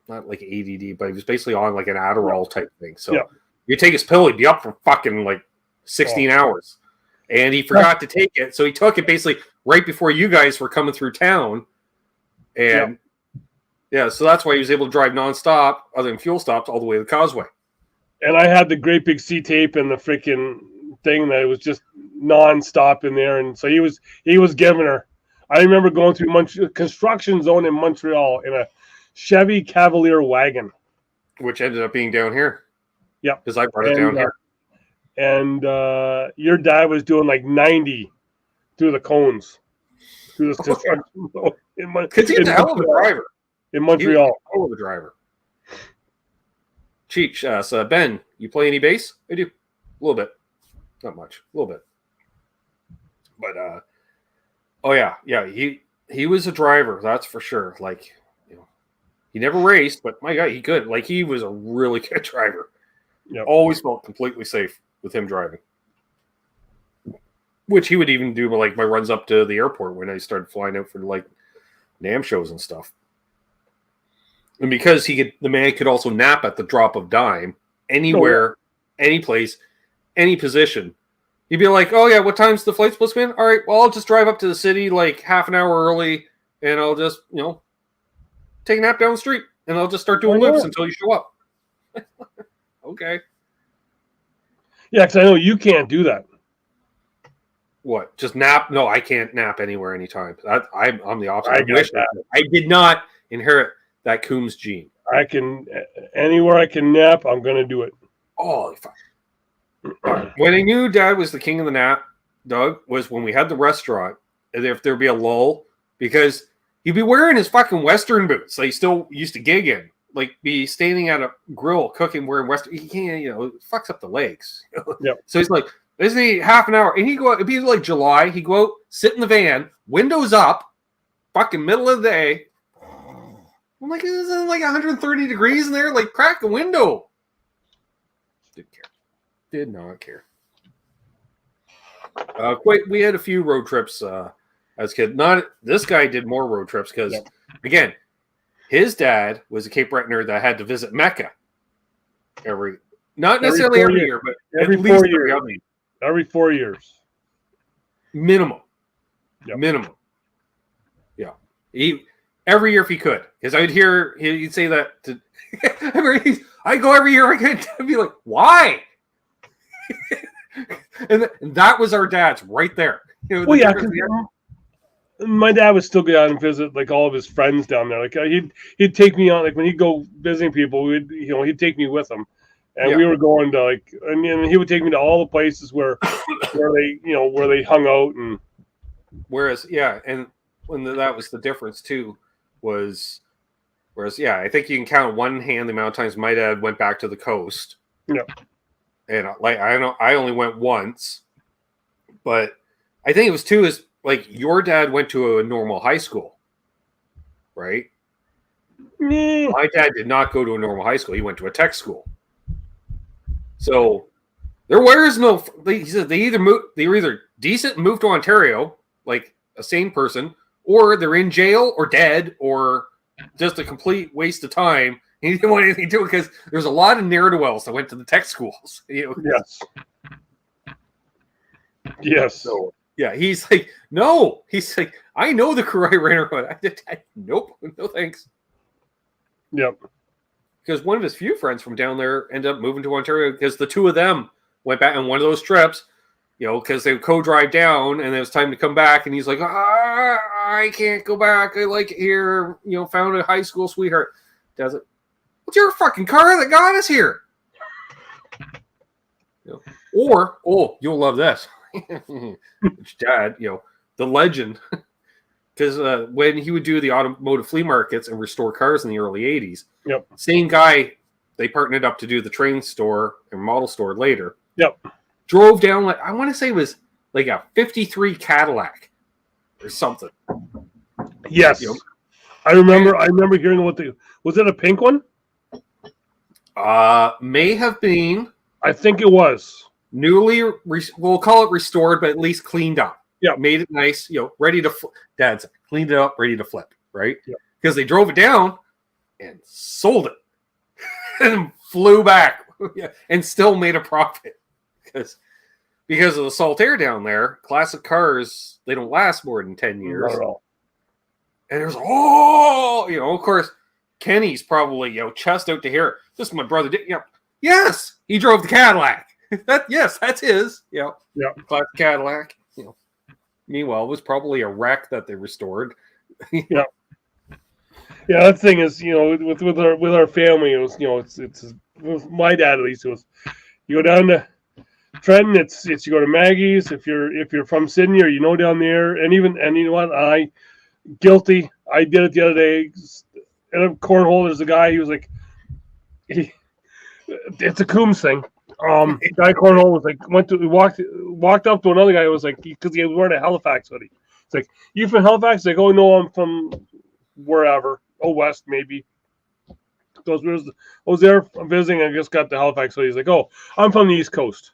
Speaker 1: like ADD, but he was basically on like an Adderall type thing. So you take his pill, he'd be up for fucking like 16 hours. And he forgot to take it, so he took it basically right before you guys were coming through town. And so that's why he was able to drive nonstop, other than fuel stops, all the way to the causeway. And
Speaker 3: I had the great big C-tape and the freaking thing that was just nonstop in there, and so he was giving her. I remember going through construction zone in Montreal in a Chevy Cavalier wagon,
Speaker 1: which ended up being down here.
Speaker 3: Yeah,
Speaker 1: because I brought it down here.
Speaker 3: And your dad was doing like 90 through the cones. Through this construction zone.
Speaker 1: Because he's a hell of a driver.
Speaker 3: In Montreal.
Speaker 1: Hell of a driver. Cheech, so Ben, you play any bass? I do. A little bit. Not much. A little bit. But, he was a driver, that's for sure. Like, he never raced, but my God, he could. Like, he was a really good driver.
Speaker 3: Yep.
Speaker 1: Always felt completely safe with him driving. Which he would even do like my runs up to the airport when I started flying out for like NAMM shows and stuff. And because the man could also nap at the drop of dime anywhere, any place, any position. He'd be like, "Oh yeah, what time's the flight supposed to be in? All right, well I'll just drive up to the city like half an hour early, and I'll just take a nap down the street, and I'll just start doing loops until you show up." Okay.
Speaker 3: Yeah, because I know you can't do that.
Speaker 1: What? Just nap? No, I can't nap anywhere, anytime. I'm the opposite. I did not inherit that Coombs gene.
Speaker 3: I can anywhere I can nap, I'm going to do it.
Speaker 1: Oh, fuck. When I knew Dad was the king of the nap, Doug, was when we had the restaurant. If there'd be a lull, because he'd be wearing his fucking Western boots that he still used to gig in. Like, be standing at a grill cooking wearing Western. He can't, it fucks up the legs.
Speaker 3: Yep.
Speaker 1: So he's like, this is half an hour. And he'd go out, it'd be like July. He'd go out, sit in the van, windows up, fucking middle of the day. I'm like, isn't it like 130 degrees in there? Like, crack the window. Didn't care. Did not care. We had a few road trips as a kid. Not this guy did more road trips because, again, his dad was a Cape Bretoner that had to visit Mecca not necessarily every year, but
Speaker 3: every
Speaker 1: at least
Speaker 3: 4 years. Every 4 years.
Speaker 1: Minimum.
Speaker 3: Yep.
Speaker 1: Minimum. Yeah. Every year if he could. Because I would hear he'd say that to I go every year I could. I'd be like, why? and that was our dad's right there.
Speaker 3: My dad would still go out and visit like all of his friends down there. Like he'd take me on, like when he'd go visiting people, he'd take me with him, and we were going to and he would take me to all the places where they hung out. And
Speaker 1: whereas and when that was the difference too, I think you can count on one hand the amount of times my dad went back to the coast.
Speaker 3: Yeah,
Speaker 1: and I only went once, but I think it was two is. Like, your dad went to a normal high school, right? My dad did not go to a normal high school. He went to a tech school. So there was no. He said they were either decent and moved to Ontario, like a sane person, or they're in jail or dead or just a complete waste of time. He didn't want anything to do it because there's a lot of ne'er-do-wells that went to the tech schools.
Speaker 3: Yes. Yes.
Speaker 1: So. Yeah, he's like, no. He's like, I know the crew I ran around. Nope, no thanks.
Speaker 3: Yep.
Speaker 1: Because one of his few friends from down there ended up moving to Ontario because the two of them went back on one of those trips. because they would co-drive down, and it was time to come back, and he's like, I can't go back. I like it here. Found a high school sweetheart. Dad's like, what's your fucking car that got us here? Or, you'll love this. Which Dad, the legend. Because when he would do the automotive flea markets and restore cars in the early 80s,
Speaker 3: Yep.
Speaker 1: Same guy, they partnered up to do the train store and model store later.
Speaker 3: Yep.
Speaker 1: Drove down, I want to say it was like a 53 Cadillac or something.
Speaker 3: Yes. I remember hearing was it a pink one?
Speaker 1: May have been.
Speaker 3: I think it was.
Speaker 1: We'll call it restored, but at least cleaned up.
Speaker 3: Yeah.
Speaker 1: Made it nice, ready to Dad's cleaned it up, ready to flip, right?
Speaker 3: Yeah.
Speaker 1: Because they drove it down and sold it and flew back and still made a profit. Because of the salt air down there, classic cars, they don't last more than 10 years.
Speaker 3: Not at all.
Speaker 1: And there's of course, Kenny's probably, chest out to hear, this is my brother. Yes, he drove the Cadillac. That's his. Yeah. Classic Cadillac. Meanwhile, it was probably a wreck that they restored.
Speaker 3: Yeah. Yeah, that thing is, with our family, it was, it's with my dad at least. It was, you go down to Trenton, it's you go to Maggie's if you're from Sydney or down there, and you know what, guilty. I did it the other day. In a cornhole, there's a guy. He was like, it's a Coombs thing. Guy cornhole was like walked up to another guy. It was like because he was wearing a Halifax hoodie. It's like, you from Halifax? Like, oh no, I'm from wherever. Oh, west maybe. I was there visiting. I just got the Halifax hoodie. He's like, oh, I'm from the East Coast.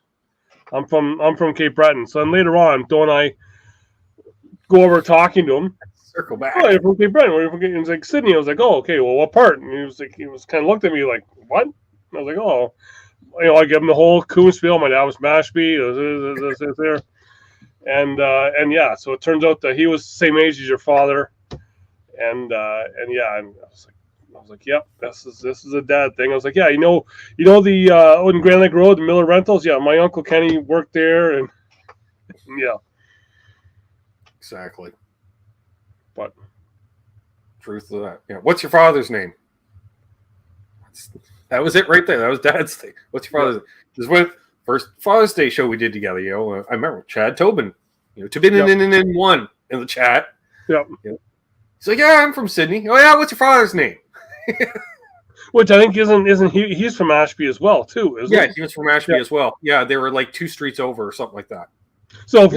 Speaker 3: I'm from Cape Breton. So then later on, don't I go over talking to him?
Speaker 1: Circle back.
Speaker 3: Oh, you're from Cape Breton. Where are you from? He was like, Sydney. I was like, oh, okay. Well, what part? And he was kind of looked at me like, what? And I was like, oh. I give him the whole Coombs spiel. My dad was Mashpee. There, and yeah. So it turns out that he was the same age as your father, and yeah. And I was like, yep, this is a dad thing. I was like, yeah, the in Grand Lake Road, the Miller Rentals. Yeah, my uncle Kenny worked there, and yeah,
Speaker 1: exactly.
Speaker 3: But
Speaker 1: truth of that, what's your father's name? That was it right there. That was Dad's thing. What's your father's name? This was first Father's Day show we did together. I remember Chad Tobin. Tobin in one in the chat.
Speaker 3: Yep.
Speaker 1: He's like, yeah, I'm from Sydney. Oh yeah, what's your father's name?
Speaker 3: Which I think isn't he's from Ashby as well too, isn't he?
Speaker 1: He was from Ashby as well. Yeah, they were like 2 streets over or something like that.
Speaker 3: So if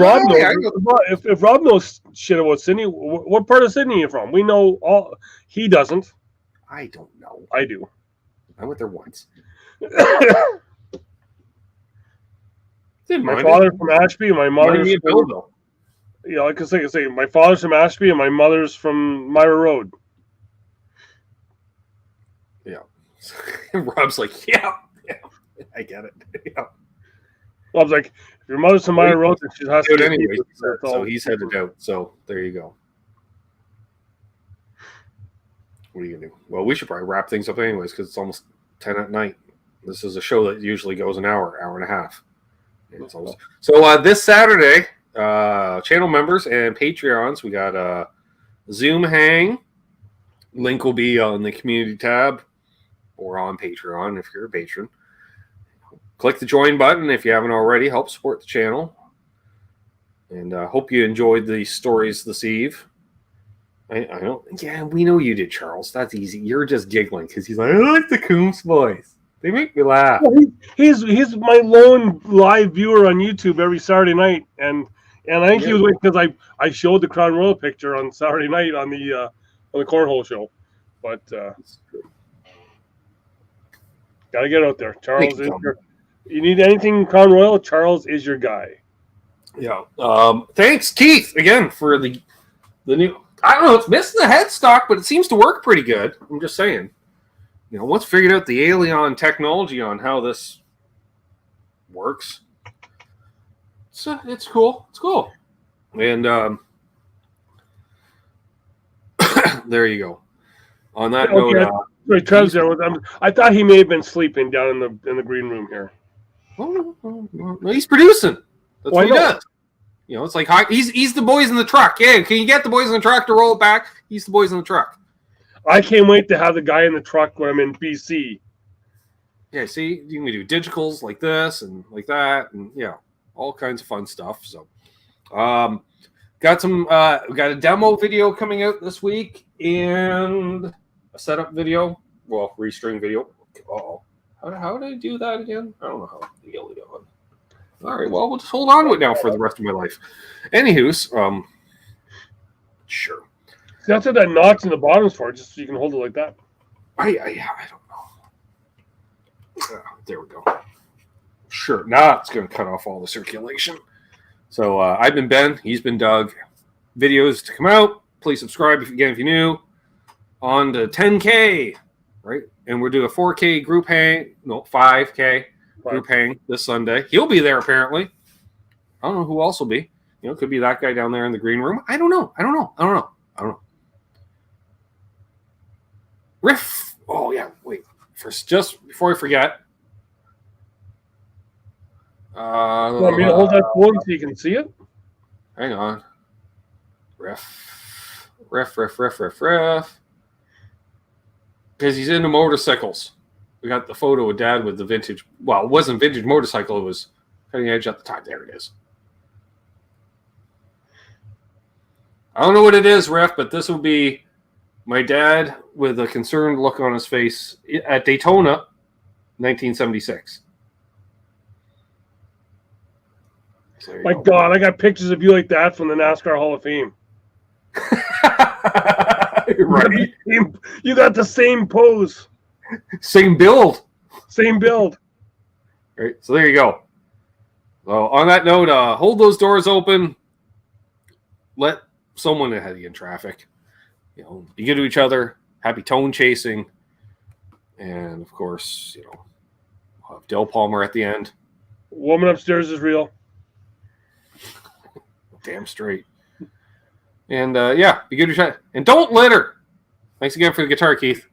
Speaker 3: Rob knows shit about Sydney, what part of Sydney are you from? We know all. He doesn't.
Speaker 1: I don't know.
Speaker 3: I do.
Speaker 1: I went there once.
Speaker 3: My father's from Ashby, and my mother's from, I can say my father's from Ashby, and my mother's from Myra Road.
Speaker 1: Yeah. Rob's like, yeah, I get it. Yeah.
Speaker 3: Rob's like, if your mother's from Myra Road, then she has to.
Speaker 1: Anyway, so he's headed out. So there you go. What are you gonna do? Well, we should probably wrap things up anyways because it's almost 10 at night. This is a show that usually goes an hour and a half. So this Saturday, channel members and Patreons, we got a Zoom hang. Link will be on the community tab or on Patreon if you're a patron. Click the join button if you haven't already. Help support the channel. And hope you enjoyed the stories this eve. I don't. Yeah, we know you did, Charles. That's easy. You're just giggling because he's like, I like the Coombs voice. They make me laugh.
Speaker 3: Well, he's my lone live viewer on YouTube every Saturday night, and I think he was waiting because I showed the Crown Royal picture on Saturday night on the cornhole show, but gotta get out there. Charles is you need anything Crown Royal? Charles is your guy.
Speaker 1: Yeah. Thanks, Keith, again for the new. I don't know, it's missing the headstock, but it seems to work pretty good. I'm just saying. Once figured out the Alien technology on how this works, it's cool. It's cool. And there you go. On that note,
Speaker 3: sorry, Trev's there with them. I thought he may have been sleeping down in the green room here.
Speaker 1: No, he's producing. That's what he does. It's like he's the boys in the truck. Yeah, can you get the boys in the truck to roll it back? He's the boys in the truck.
Speaker 3: I can't wait to have the guy in the truck when I'm in BC.
Speaker 1: Yeah, see, you can do digitals like this and like that, and all kinds of fun stuff. So, got a demo video coming out this week and a setup video. Well, restring video. Uh-oh. How did I do that again? I don't know how to get it on. All right, well, we'll just hold on to it now for the rest of my life. Anywho's, sure.
Speaker 3: See, that's what that notch in the bottom's for, just so you can hold it like that.
Speaker 1: I don't know. There we go. Sure, now it's going to cut off all the circulation. So I've been Ben. He's been Doug. Videos to come out. Please subscribe if you're new. On to 10K, right? And we're doing a 4K group hang. No, 5K group hang this Sunday. He'll be there apparently. I don't know who else will be. It could be that guy down there in the green room. I don't know. Riff. Oh yeah. Wait. First, just before I forget.
Speaker 3: Want me to hold that phone so you can see it?
Speaker 1: Hang on. Riff. Because he's into motorcycles. We got the photo of Dad with the vintage. Well, it wasn't vintage motorcycle. It was cutting edge at the time. There it is. I don't know what it is, Riff, but this will be my dad with a concerned look on his face at Daytona, 1976. So
Speaker 3: my God, I got pictures of you like that from the NASCAR Hall of Fame.
Speaker 1: Right?
Speaker 3: You got the same pose.
Speaker 1: Same build. Right, so there you go. So on that note, hold those doors open. Let someone ahead of you in traffic. Be good to each other. Happy tone chasing. And, of course, we'll have Del Palmer at the end.
Speaker 3: Woman upstairs is real.
Speaker 1: Damn straight. And, be good to each other. And don't litter. Thanks again for the guitar, Keith.